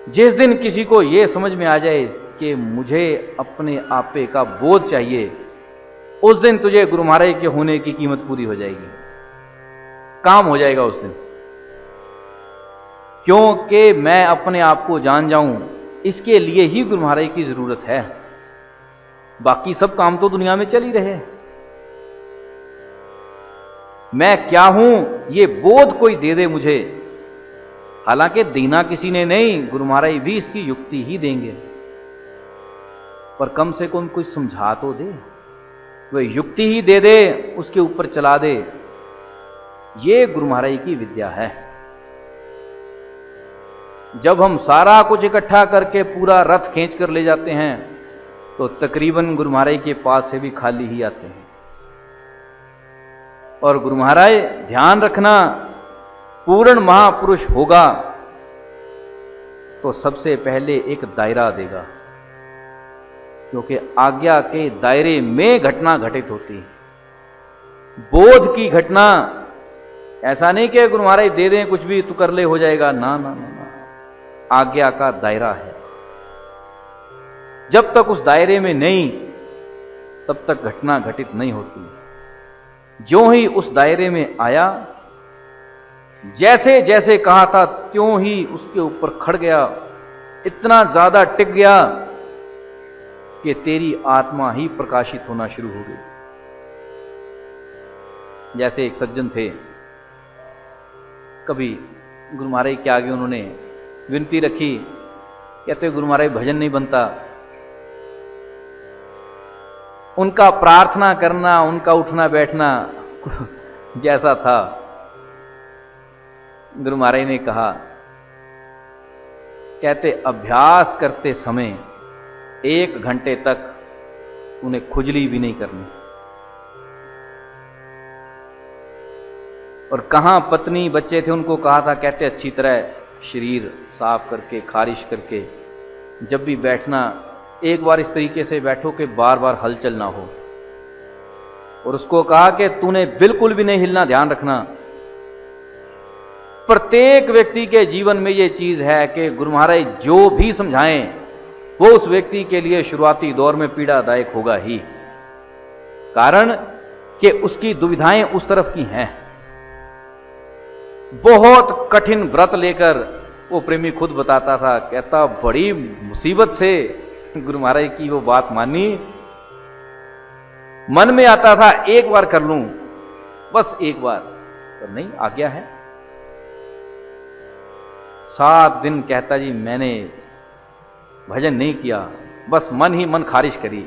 जिस दिन किसी को यह समझ में आ जाए कि मुझे अपने आपे का बोध चाहिए, उस दिन तुझे गुरु महाराज के होने की कीमत पूरी हो जाएगी। काम हो जाएगा उस दिन। क्योंकि मैं अपने आप को जान जाऊं, इसके लिए ही गुरु महाराज की जरूरत है। बाकी सब काम तो दुनिया में चल ही रहे। मैं क्या हूं ये बोध कोई दे दे मुझे। हालांकि देना किसी ने नहीं, गुरु महाराज भी इसकी युक्ति ही देंगे, पर कम से कम कुछ समझा तो दे। वह युक्ति ही दे दे, उसके ऊपर चला दे। ये गुरु महाराज की विद्या है। जब हम सारा कुछ इकट्ठा करके पूरा रथ खींच कर ले जाते हैं, तो तकरीबन गुरु महाराज के पास से भी खाली ही आते हैं। और गुरु महाराज, ध्यान रखना, पूर्ण महापुरुष होगा तो सबसे पहले एक दायरा देगा, क्योंकि आज्ञा के दायरे में घटना घटित होती है। बोध की घटना। ऐसा नहीं कि गुरु महाराज दे दें कुछ भी तू कर ले हो जाएगा। ना ना ना ना, आज्ञा का दायरा है। जब तक उस दायरे में नहीं, तब तक घटना घटित नहीं होती। ज्यों ही उस दायरे में आया, जैसे जैसे कहा था त्यों ही उसके ऊपर खड़ गया, इतना ज्यादा टिक गया कि तेरी आत्मा ही प्रकाशित होना शुरू हो गई। जैसे एक सज्जन थे, कभी गुरु महाराज के आगे उन्होंने विनती रखी, कहते गुरु महाराज भजन नहीं बनता। उनका प्रार्थना करना, उनका उठना बैठना जैसा था। गुरु महाराज ने कहा, कहते अभ्यास करते समय 1 घंटे तक उन्हें खुजली भी नहीं करनी। और कहां पत्नी बच्चे थे, उनको कहा था, कहते अच्छी तरह शरीर साफ करके, खारिश करके जब भी बैठना, एक बार इस तरीके से बैठो कि बार बार हलचल ना हो। और उसको कहा कि तूने बिल्कुल भी नहीं हिलना, ध्यान रखना। प्रत्येक व्यक्ति के जीवन में यह चीज है कि गुरु महाराज जो भी समझाएं वो उस व्यक्ति के लिए शुरुआती दौर में पीड़ादायक होगा ही, कारण कि उसकी दुविधाएं उस तरफ की हैं। बहुत कठिन व्रत लेकर वो प्रेमी खुद बताता था, कहता बड़ी मुसीबत से गुरु महाराज की वो बात मानी। मन में आता था एक बार कर लूं, बस एक बार, पर नहीं, आज्ञा है। 7 दिन कहता जी मैंने भजन नहीं किया, बस मन ही मन खारिश करी।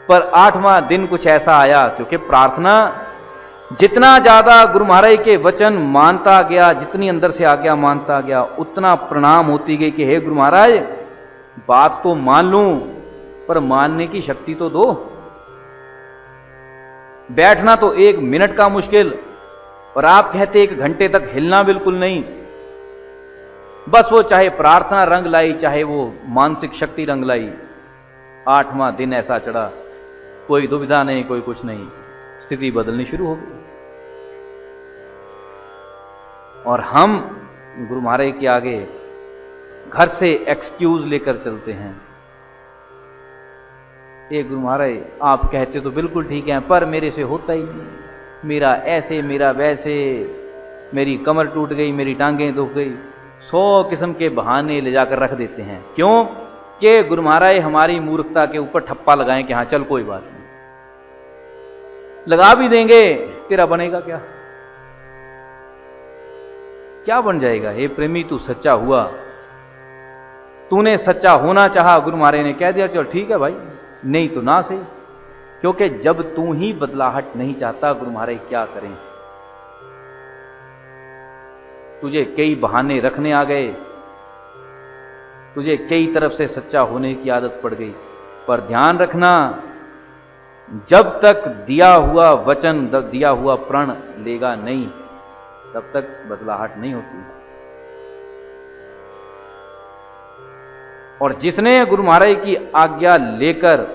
पर 8वां दिन कुछ ऐसा आया, क्योंकि प्रार्थना जितना ज्यादा गुरु महाराज के वचन मानता गया, जितनी अंदर से आज्ञा मानता गया, उतना प्रणाम होती गई कि हे गुरु महाराज, बात तो मान लूं पर मानने की शक्ति तो दो। बैठना तो 1 मिनट का मुश्किल, और आप कहते 1 घंटे तक हिलना बिल्कुल नहीं। बस वो चाहे प्रार्थना रंग लाई, चाहे वो मानसिक शक्ति रंग लाई। 8वां दिन ऐसा चढ़ा, कोई दुविधा नहीं, कोई कुछ नहीं, स्थिति बदलनी शुरू हो गई। और हम गुरु महाराज के आगे घर से एक्सक्यूज लेकर चलते हैं। ये गुरु महाराज आप कहते तो बिल्कुल ठीक है, पर मेरे से होता ही नहीं, मेरा ऐसे, मेरा वैसे, मेरी कमर टूट गई, मेरी टांगें दुख गई। 100 किस्म के बहाने ले जाकर रख देते हैं। क्यों? कि गुरु महाराज हमारी मूर्खता के ऊपर ठप्पा लगाएं कि हाँ चल कोई बात नहीं। लगा भी देंगे, तेरा बनेगा क्या? क्या बन जाएगा? हे प्रेमी, तू सच्चा हुआ, तूने सच्चा होना चाहा, गुरु महाराज ने कह दिया चल ठीक है भाई, नहीं तो ना से। क्योंकि जब तू ही बदलाहट नहीं चाहता, गुरु महाराज क्या करें? तुझे कई बहाने रखने आ गए, तुझे कई तरफ से सच्चा होने की आदत पड़ गई। पर ध्यान रखना, जब तक दिया हुआ वचन, दिया हुआ प्रण लेगा नहीं, तब तक बदलाहट नहीं होती। और जिसने गुरु महाराज की आज्ञा लेकर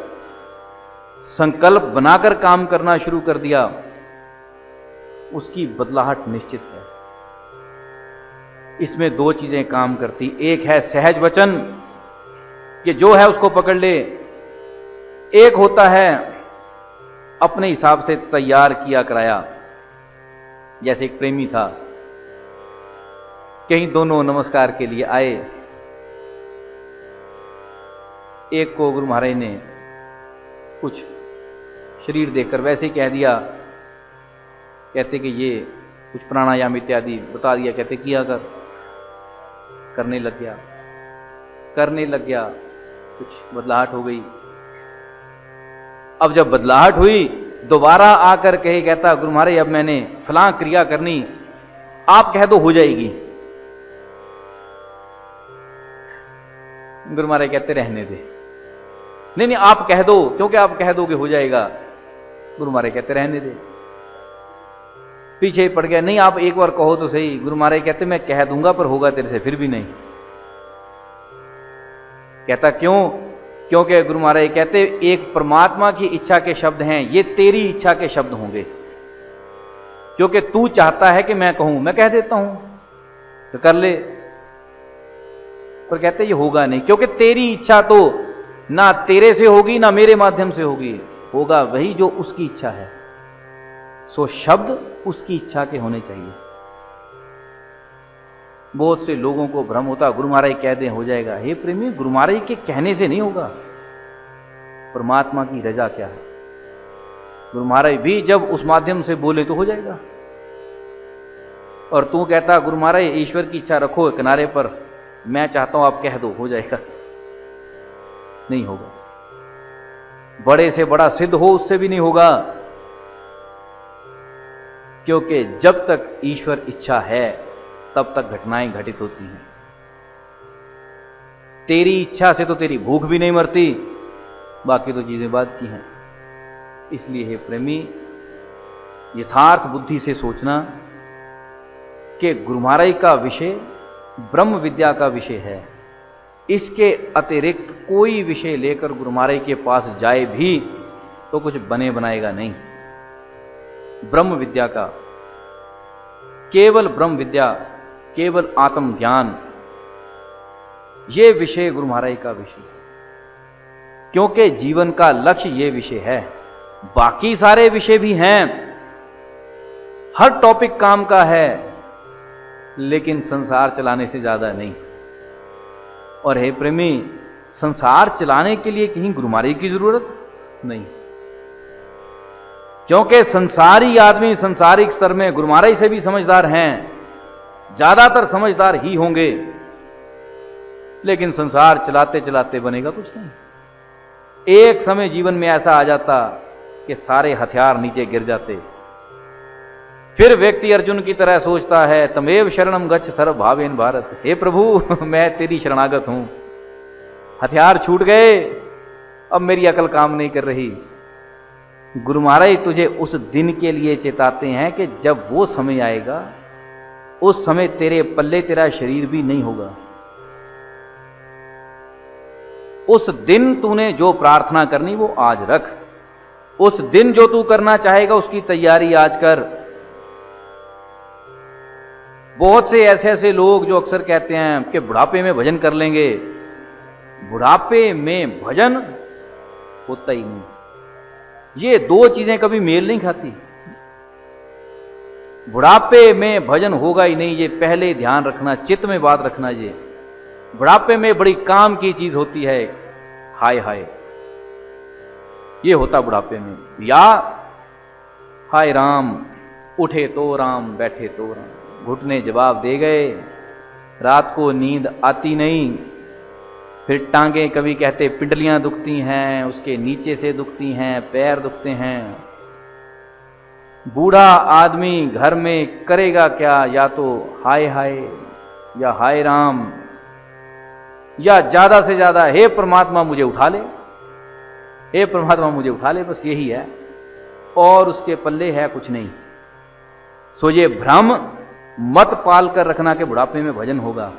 संकल्प बनाकर काम करना शुरू कर दिया, उसकी बदलाहट निश्चित है। इसमें 2 चीजें काम करती। एक है सहज वचन, कि जो है उसको पकड़ ले। एक होता है अपने हिसाब से तैयार किया कराया। जैसे एक प्रेमी था, कहीं दोनों नमस्कार के लिए आए। एक को गुरु महाराज ने कुछ शरीर देखकर वैसे ही कह दिया, कहते कि ये कुछ प्राणायाम इत्यादि बता दिया, कहते किया कर। करने लग गया, कुछ बदलाहट हो गई। अब जब बदलाहट हुई, दोबारा आकर कहे, कहता गुरु महाराज अब मैंने फलां क्रिया करनी, आप कह दो हो जाएगी। गुरु महाराज कहते रहने दे। नहीं नहीं आप कह दो, क्योंकि आप कह दोगे हो जाएगा। गुरु महाराज कहते रहने दे। पीछे ही पड़ गया, नहीं आप एक बार कहो तो सही। गुरु महाराज कहते मैं कह दूंगा पर होगा तेरे से फिर भी नहीं। कहता क्यों? क्योंकि गुरु महाराज कहते एक परमात्मा की इच्छा के शब्द हैं, ये तेरी इच्छा के शब्द होंगे, क्योंकि तू चाहता है कि मैं कहूं, मैं कह देता हूं, तो कर ले। पर कहते ये होगा नहीं, क्योंकि तेरी इच्छा तो ना तेरे से होगी ना मेरे माध्यम से होगी, होगा वही जो उसकी इच्छा है। सो शब्द उसकी इच्छा के होने चाहिए। बहुत से लोगों को भ्रम होता, गुरु महाराज कह दें हो जाएगा। हे प्रेमी, गुरु महाराज के कहने से नहीं होगा, परमात्मा की रजा क्या है। गुरु महाराज भी जब उस माध्यम से बोले तो हो जाएगा। और तू कहता गुरु महाराज ईश्वर की इच्छा रखो किनारे पर, मैं चाहता हूं आप कह दो, हो जाएगा? नहीं होगा। बड़े से बड़ा सिद्ध हो उससे भी नहीं होगा, क्योंकि जब तक ईश्वर इच्छा है तब तक घटनाएं घटित होती हैं। तेरी इच्छा से तो तेरी भूख भी नहीं मरती, बाकी तो चीजें बात की हैं। इसलिए हे प्रेमी, यथार्थ बुद्धि से सोचना कि गुरु महाराज का विषय ब्रह्म विद्या का विषय है, इसके अतिरिक्त कोई विषय लेकर गुरु महाराज के पास जाए भी तो कुछ बने बनाएगा नहीं। ब्रह्म विद्या का, केवल ब्रह्म विद्या, केवल आत्मज्ञान, ये विषय गुरु महाराज का विषय है, क्योंकि जीवन का लक्ष्य ये विषय है। बाकी सारे विषय भी हैं, हर टॉपिक काम का है, लेकिन संसार चलाने से ज्यादा नहीं। और हे प्रेमी, संसार चलाने के लिए कहीं गुरु महाराज की जरूरत नहीं, क्योंकि संसारी आदमी संसारिक स्तर में गुरु महाराज से भी समझदार हैं, ज्यादातर समझदार ही होंगे, लेकिन संसार चलाते चलाते बनेगा कुछ नहीं। एक समय जीवन में ऐसा आ जाता कि सारे हथियार नीचे गिर जाते, फिर व्यक्ति अर्जुन की तरह सोचता है तमेव शरणम गच्छ सर्व भावेन भारत, हे प्रभु मैं तेरी शरणागत हूं, हथियार छूट गए, अब मेरी अकल काम नहीं कर रही। गुरु महाराज तुझे उस दिन के लिए चेताते हैं कि जब वो समय आएगा, उस समय तेरे पल्ले तेरा शरीर भी नहीं होगा। उस दिन तूने जो प्रार्थना करनी वो आज रख, उस दिन जो तू करना चाहेगा उसकी तैयारी आज कर। बहुत से ऐसे लोग जो अक्सर कहते हैं कि बुढ़ापे में भजन कर लेंगे, बुढ़ापे में भजन होता ही नहीं। ये दो चीजें कभी मेल नहीं खाती। बुढ़ापे में भजन होगा ही नहीं, ये पहले ध्यान रखना, चित्त में बात रखना। ये बुढ़ापे में बड़ी काम की चीज होती है, हाय हाय, ये होता बुढ़ापे में। या हाय राम, उठे तो राम, बैठे तो राम, घुटने जवाब दे गए, रात को नींद आती नहीं, फिर टांगे कभी कहते पिंडलियां दुखती हैं, उसके नीचे से दुखती हैं, पैर दुखते हैं। बूढ़ा आदमी घर में करेगा क्या, या तो हाय हाय या हाय राम, या ज्यादा से ज्यादा हे परमात्मा मुझे उठा ले, हे परमात्मा मुझे उठा ले, बस यही है, और उसके पल्ले है कुछ नहीं। सो ये भ्रम मत पाल कर रखना कि बुढ़ापे में भजन होगा।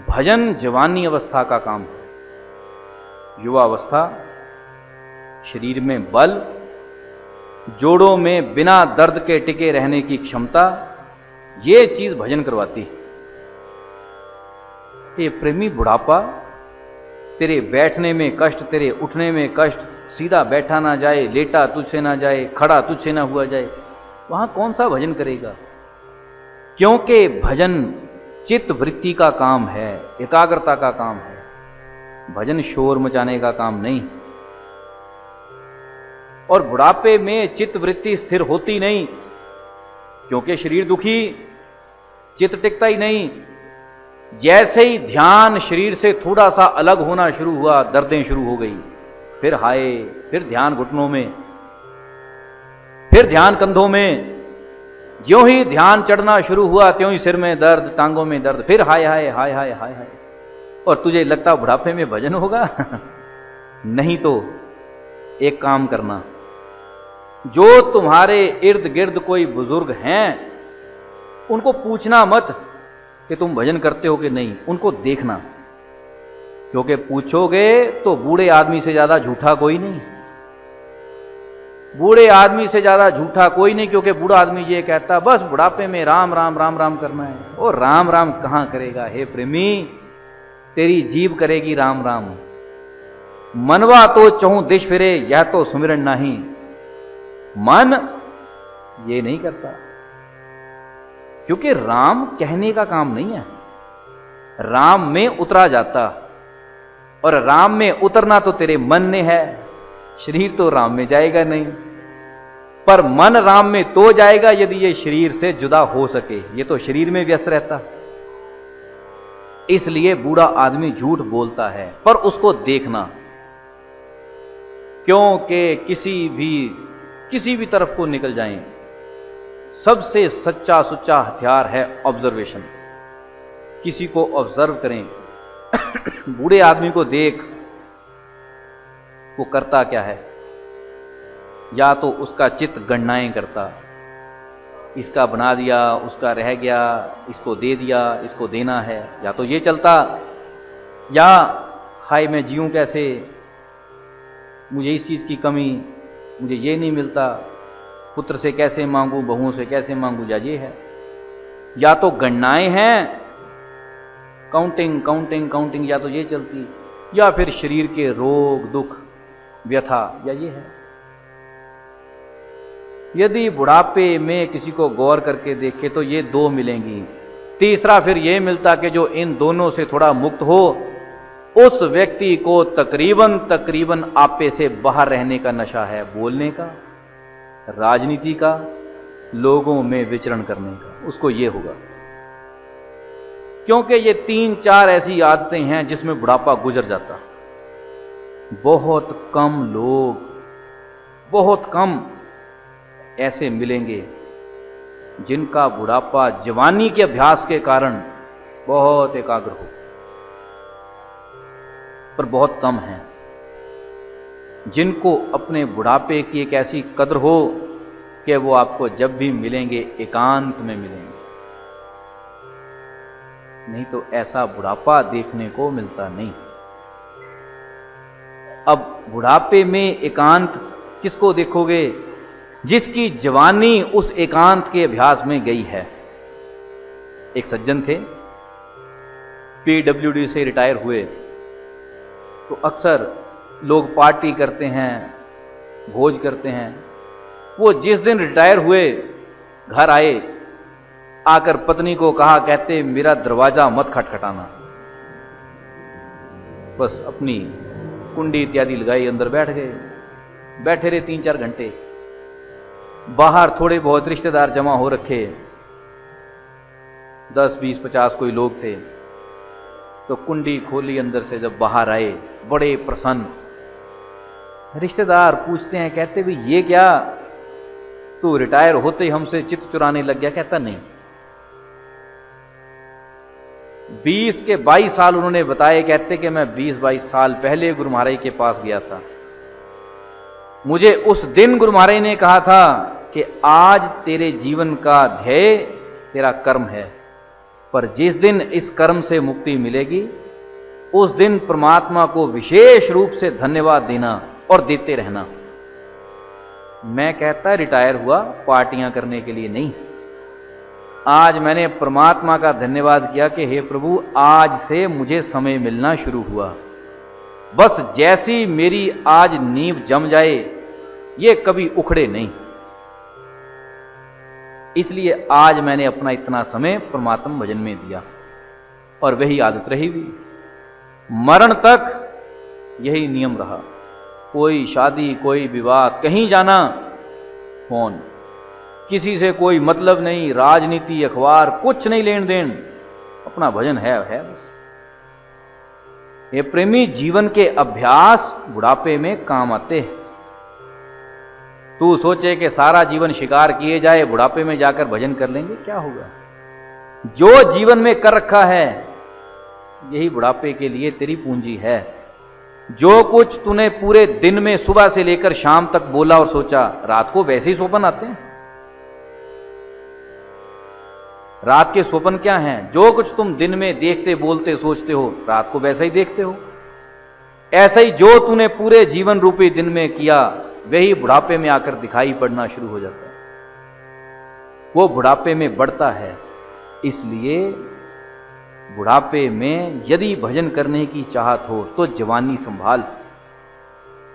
भजन जवानी अवस्था का काम है। युवा अवस्था, शरीर में बल, जोड़ों में बिना दर्द के टिके रहने की क्षमता, ये चीज भजन करवाती है। ये प्रेमी, बुढ़ापा, तेरे बैठने में कष्ट, तेरे उठने में कष्ट, सीधा बैठा ना जाए, लेटा तुझसे ना जाए, खड़ा तुझसे ना हुआ जाए, वहां कौन सा भजन करेगा? क्योंकि भजन चित्त वृत्ति का काम है, एकाग्रता का काम है, भजन शोर मचाने का काम नहीं। और बुढ़ापे में चित्त वृत्ति स्थिर होती नहीं, क्योंकि शरीर दुखी, चित्त टिकता ही नहीं। जैसे ही ध्यान शरीर से थोड़ा सा अलग होना शुरू हुआ, दर्दें शुरू हो गई, फिर हाय, फिर ध्यान घुटनों में, फिर ध्यान कंधों में, ज्यों ही ध्यान चढ़ना शुरू हुआ त्यों ही सिर में दर्द, टांगों में दर्द, फिर हाय हाय हाय हाय हाय हाय। और तुझे लगता बुढ़ापे में भजन होगा? नहीं तो एक काम करना, जो तुम्हारे इर्द गिर्द कोई बुजुर्ग हैं उनको पूछना मत कि तुम भजन करते हो कि नहीं, उनको देखना, क्योंकि पूछोगे तो बूढ़े आदमी से ज्यादा झूठा कोई नहीं। बूढ़े आदमी से ज्यादा झूठा कोई नहीं, क्योंकि बूढ़ा आदमी ये कहता बस बुढ़ापे में राम राम राम राम करना है। वो राम राम कहां करेगा हे प्रेमी, तेरी जीभ करेगी राम राम। मनवा तो चहु दिश फिरे, यह तो सुमिरन नहीं। मन ये नहीं करता, क्योंकि राम कहने का काम नहीं है, राम में उतरा जाता। और राम में उतरना तो तेरे मन ने है, शरीर तो राम में जाएगा नहीं। पर मन राम में तो जाएगा यदि ये शरीर से जुदा हो सके, ये तो शरीर में व्यस्त रहता। इसलिए बूढ़ा आदमी झूठ बोलता है, पर उसको देखना, क्योंकि किसी भी तरफ को निकल जाएं, सबसे सच्चा सुच्चा हथियार है ऑब्जर्वेशन। किसी को ऑब्जर्व करें, बूढ़े आदमी को देख वो करता क्या है। या तो उसका चित्त गणनाएं करता, इसका बना दिया, उसका रह गया, इसको दे दिया, इसको देना है, या तो ये चलता। या हाय मैं जीऊं कैसे, मुझे इस चीज की कमी, मुझे ये नहीं मिलता, पुत्र से कैसे मांगू, बहुओं से कैसे मांगू, या ये है। या तो गणनाएं हैं, काउंटिंग काउंटिंग काउंटिंग, या तो ये चलती। या फिर शरीर के रोग दुख व्यथा, या ये है। यदि बुढ़ापे में किसी को गौर करके देखे तो ये दो मिलेंगी। तीसरा फिर ये मिलता कि जो इन दोनों से थोड़ा मुक्त हो, उस व्यक्ति को तकरीबन आपे से बाहर रहने का नशा है, बोलने का, राजनीति का, लोगों में विचरण करने का, उसको ये होगा। क्योंकि ये 3-4 ऐसी आदतें हैं जिसमें बुढ़ापा गुजर जाता। बहुत कम लोग, बहुत कम ऐसे मिलेंगे जिनका बुढ़ापा जवानी के अभ्यास के कारण बहुत एकाग्र हो, पर बहुत कम हैं जिनको अपने बुढ़ापे की एक ऐसी कद्र हो कि वो आपको जब भी मिलेंगे एकांत में मिलेंगे। नहीं तो ऐसा बुढ़ापा देखने को मिलता नहीं। अब बुढ़ापे में एकांत किसको देखोगे? जिसकी जवानी उस एकांत के अभ्यास में गई है। एक सज्जन थे, पीडब्ल्यूडी से रिटायर हुए, तो अक्सर लोग पार्टी करते हैं, भोज करते हैं। वो जिस दिन रिटायर हुए घर आए, आकर पत्नी को कहा, कहते मेरा दरवाजा मत खटखटाना। बस अपनी कुंडी इत्यादि लगाई, अंदर बैठ गए। बैठे रहे 3-4 घंटे। बाहर थोड़े बहुत रिश्तेदार जमा हो रखे, 10, 20, 50 कोई लोग थे। तो कुंडी खोली, अंदर से जब बाहर आए बड़े प्रसन्न। रिश्तेदार पूछते हैं, कहते भी ये क्या, तू रिटायर होते ही हमसे चित्त चुराने लग गया? कहता नहीं। 20 के 22 साल उन्होंने बताए। कहते कि मैं 20-22 साल पहले गुरु महाराज के पास गया था। मुझे उस दिन गुरु महाराज ने कहा था कि आज तेरे जीवन का ध्येय तेरा कर्म है, पर जिस दिन इस कर्म से मुक्ति मिलेगी उस दिन परमात्मा को विशेष रूप से धन्यवाद देना और देते रहना। मैं कहता रिटायर हुआ पार्टियां करने के लिए नहीं। आज मैंने परमात्मा का धन्यवाद किया कि हे प्रभु, आज से मुझे समय मिलना शुरू हुआ। बस जैसी मेरी आज नींव जम जाए, ये कभी उखड़े नहीं। इसलिए आज मैंने अपना इतना समय परमात्मा भजन में दिया, और वही आदत रही भी। मरण तक यही नियम रहा। कोई शादी, कोई विवाह, कहीं जाना फोन, किसी से कोई मतलब नहीं, राजनीति, अखबार, कुछ नहीं लेन देन, अपना भजन है बस। ये प्रेमी, जीवन के अभ्यास बुढ़ापे में काम आते हैं। तू सोचे कि सारा जीवन शिकार किए जाए, बुढ़ापे में जाकर भजन कर लेंगे, क्या होगा? जो जीवन में कर रखा है यही बुढ़ापे के लिए तेरी पूंजी है। जो कुछ तूने पूरे दिन में सुबह से लेकर शाम तक बोला और सोचा, रात को वैसे ही स्वप्न आते हैं। रात के स्वप्न क्या हैं? जो कुछ तुम दिन में देखते, बोलते, सोचते हो, रात को वैसा ही देखते हो। ऐसा ही जो तूने पूरे जीवन रूपी दिन में किया वही बुढ़ापे में आकर दिखाई पड़ना शुरू हो जाता है। वो बुढ़ापे में बढ़ता है। इसलिए बुढ़ापे में यदि भजन करने की चाहत हो तो जवानी संभाल।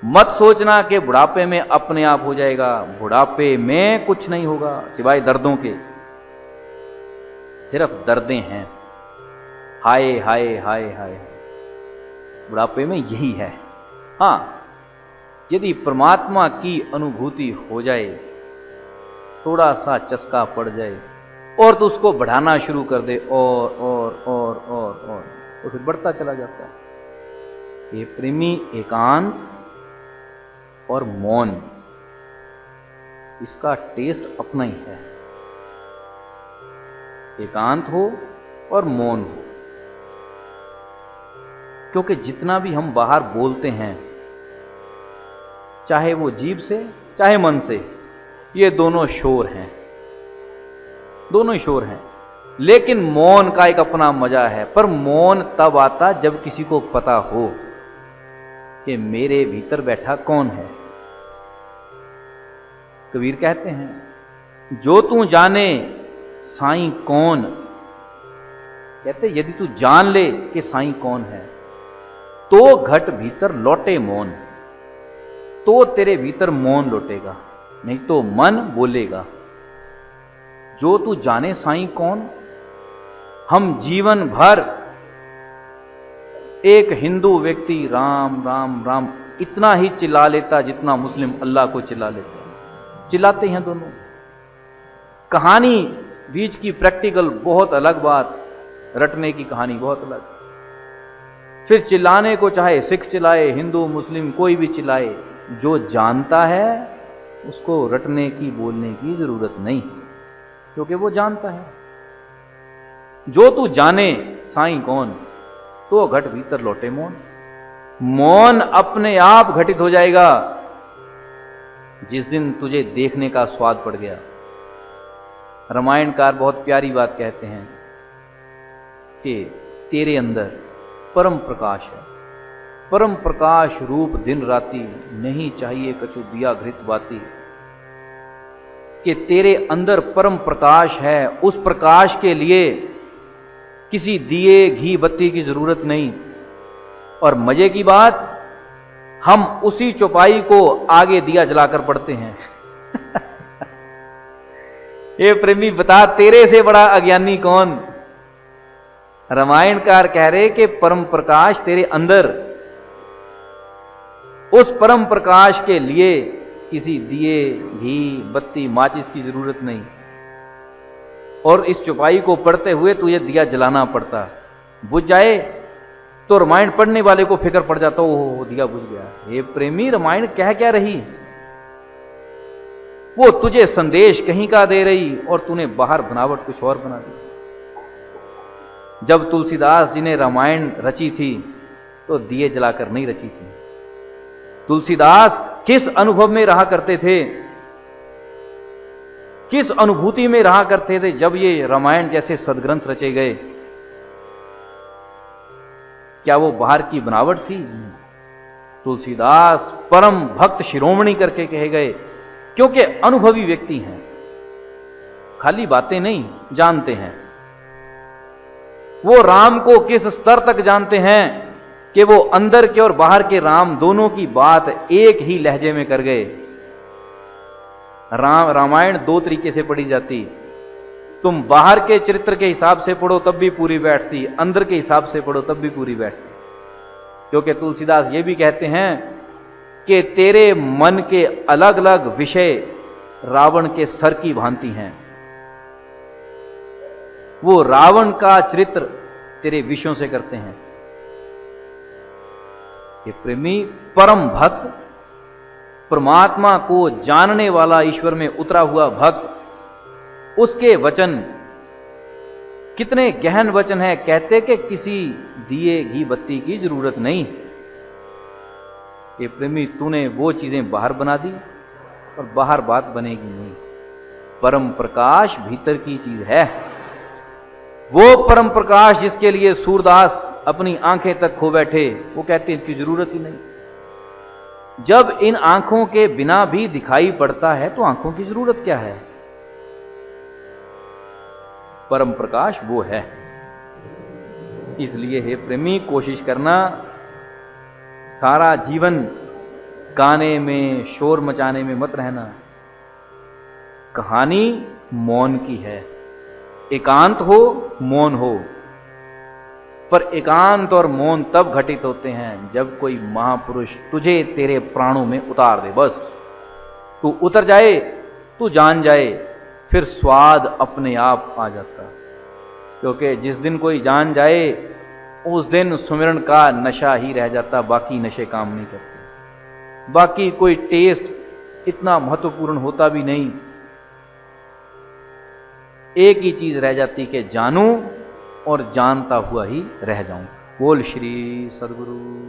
मत सोचना कि बुढ़ापे में अपने आप हो जाएगा। बुढ़ापे में कुछ नहीं होगा सिवाय दर्दों के। सिर्फ दर्दें हैं। हाय हाय हाय हाय। बुढ़ापे में यही है। हां, यदि परमात्मा की अनुभूति हो जाए, थोड़ा सा चस्का पड़ जाए और तो उसको बढ़ाना शुरू कर दे और तो फिर बढ़ता चला जाता है। ये प्रेमी एकांत और मौन, इसका टेस्ट अपना ही है। एकांत हो और मौन हो, क्योंकि जितना भी हम बाहर बोलते हैं, चाहे वो जीभ से चाहे मन से, ये दोनों शोर हैं, दोनों ही शोर हैं। लेकिन मौन का एक अपना मजा है। पर मौन तब आता जब किसी को पता हो कि मेरे भीतर बैठा कौन है। कबीर कहते हैं, जो तू जाने साईं कौन, कहते यदि तू जान ले कि साईं कौन है, तो घट भीतर लौटे मौन। तो तेरे भीतर मौन लौटेगा, नहीं तो मन बोलेगा। जो तू जाने साईं कौन। हम जीवन भर एक हिंदू व्यक्ति राम राम राम इतना ही चिल्ला लेता जितना मुस्लिम अल्लाह को चिल्ला लेता है। चिल्लाते हैं दोनों। कहानी बीच की प्रैक्टिकल बहुत अलग बात, रटने की कहानी बहुत अलग। फिर चिल्लाने को चाहे सिख चिल्लाए, हिंदू मुस्लिम कोई भी चिल्लाए, जो जानता है उसको रटने की बोलने की जरूरत नहीं, क्योंकि वो जानता है। जो तू जाने साईं कौन, तो घट भीतर लौटे मौन। मौन अपने आप घटित हो जाएगा जिस दिन तुझे देखने का स्वाद पड़ गया। रामायणकार बहुत प्यारी बात कहते हैं कि तेरे अंदर परम प्रकाश है। परम प्रकाश रूप दिन राती, नहीं चाहिए कछु दिया घृत बाती। कि तेरे अंदर परम प्रकाश है, उस प्रकाश के लिए किसी दिए घी बत्ती की जरूरत नहीं। और मजे की बात, हम उसी चौपाई को आगे दिया जलाकर पढ़ते हैं। ये प्रेमी बता, तेरे से बड़ा अज्ञानी कौन। रामायणकार कह रहे कि परम प्रकाश तेरे अंदर, उस परम प्रकाश के लिए किसी दिए घी बत्ती माचिस की जरूरत नहीं। और इस चौपाई को पढ़ते हुए तुझे दिया जलाना पड़ता। बुझ जाए तो रामायण पढ़ने वाले को फिक्र पड़ जाता, ओह दिया बुझ गया। ये प्रेमी, रामायण कह क्या रही, वो तुझे संदेश कहीं का दे रही और तूने बाहर बनावट कुछ और बना दी। जब तुलसीदास जी ने रामायण रची थी तो दिए जलाकर नहीं रची थी। तुलसीदास किस अनुभव में रहा करते थे, किस अनुभूति में रहा करते थे जब ये रामायण जैसे सदग्रंथ रचे गए। क्या वो बाहर की बनावट थी? तुलसीदास परम भक्त शिरोमणि करके कहे गए, क्योंकि अनुभवी व्यक्ति हैं, खाली बातें नहीं जानते हैं। वो राम को किस स्तर तक जानते हैं कि वो अंदर के और बाहर के राम दोनों की बात एक ही लहजे में कर गए। रामायण दो तरीके से पढ़ी जाती, तुम बाहर के चरित्र के हिसाब से पढ़ो तब भी पूरी बैठती, अंदर के हिसाब से पढ़ो तब भी पूरी बैठती। क्योंकि तुलसीदास ये भी कहते हैं कि तेरे मन के अलग अलग विषय रावण के सर की भांति हैं। वो रावण का चरित्र तेरे विषयों से करते हैं। ये प्रेमी, परम भक्त, परमात्मा को जानने वाला, ईश्वर में उतरा हुआ भक्त, उसके वचन कितने गहन वचन है। कहते कि किसी दिए घी बत्ती की जरूरत नहीं। ये प्रेमी, तूने वो चीजें बाहर बना दी और बाहर बात बनेगी नहीं। परम प्रकाश भीतर की चीज है। वो परम प्रकाश जिसके लिए सूरदास अपनी आंखें तक खो बैठे, वो कहते हैं इसकी जरूरत ही नहीं। जब इन आंखों के बिना भी दिखाई पड़ता है तो आंखों की जरूरत क्या है? परम प्रकाश वो है। इसलिए हे प्रेमी, कोशिश करना सारा जीवन गाने में, शोर मचाने में मत रहना। कहानी मौन की है। एकांत हो, मौन हो, पर एकांत और मौन तब घटित होते हैं जब कोई महापुरुष तुझे तेरे प्राणों में उतार दे। बस तू उतर जाए, तू जान जाए, फिर स्वाद अपने आप आ जाता। क्योंकि जिस दिन कोई जान जाए उस दिन सुमिरन का नशा ही रह जाता, बाकी नशे काम नहीं करते। बाकी कोई टेस्ट इतना महत्वपूर्ण होता भी नहीं। एक ही चीज रह जाती कि जानूं और जानता हुआ ही रह जाऊं। बोल श्री सद्गुरु।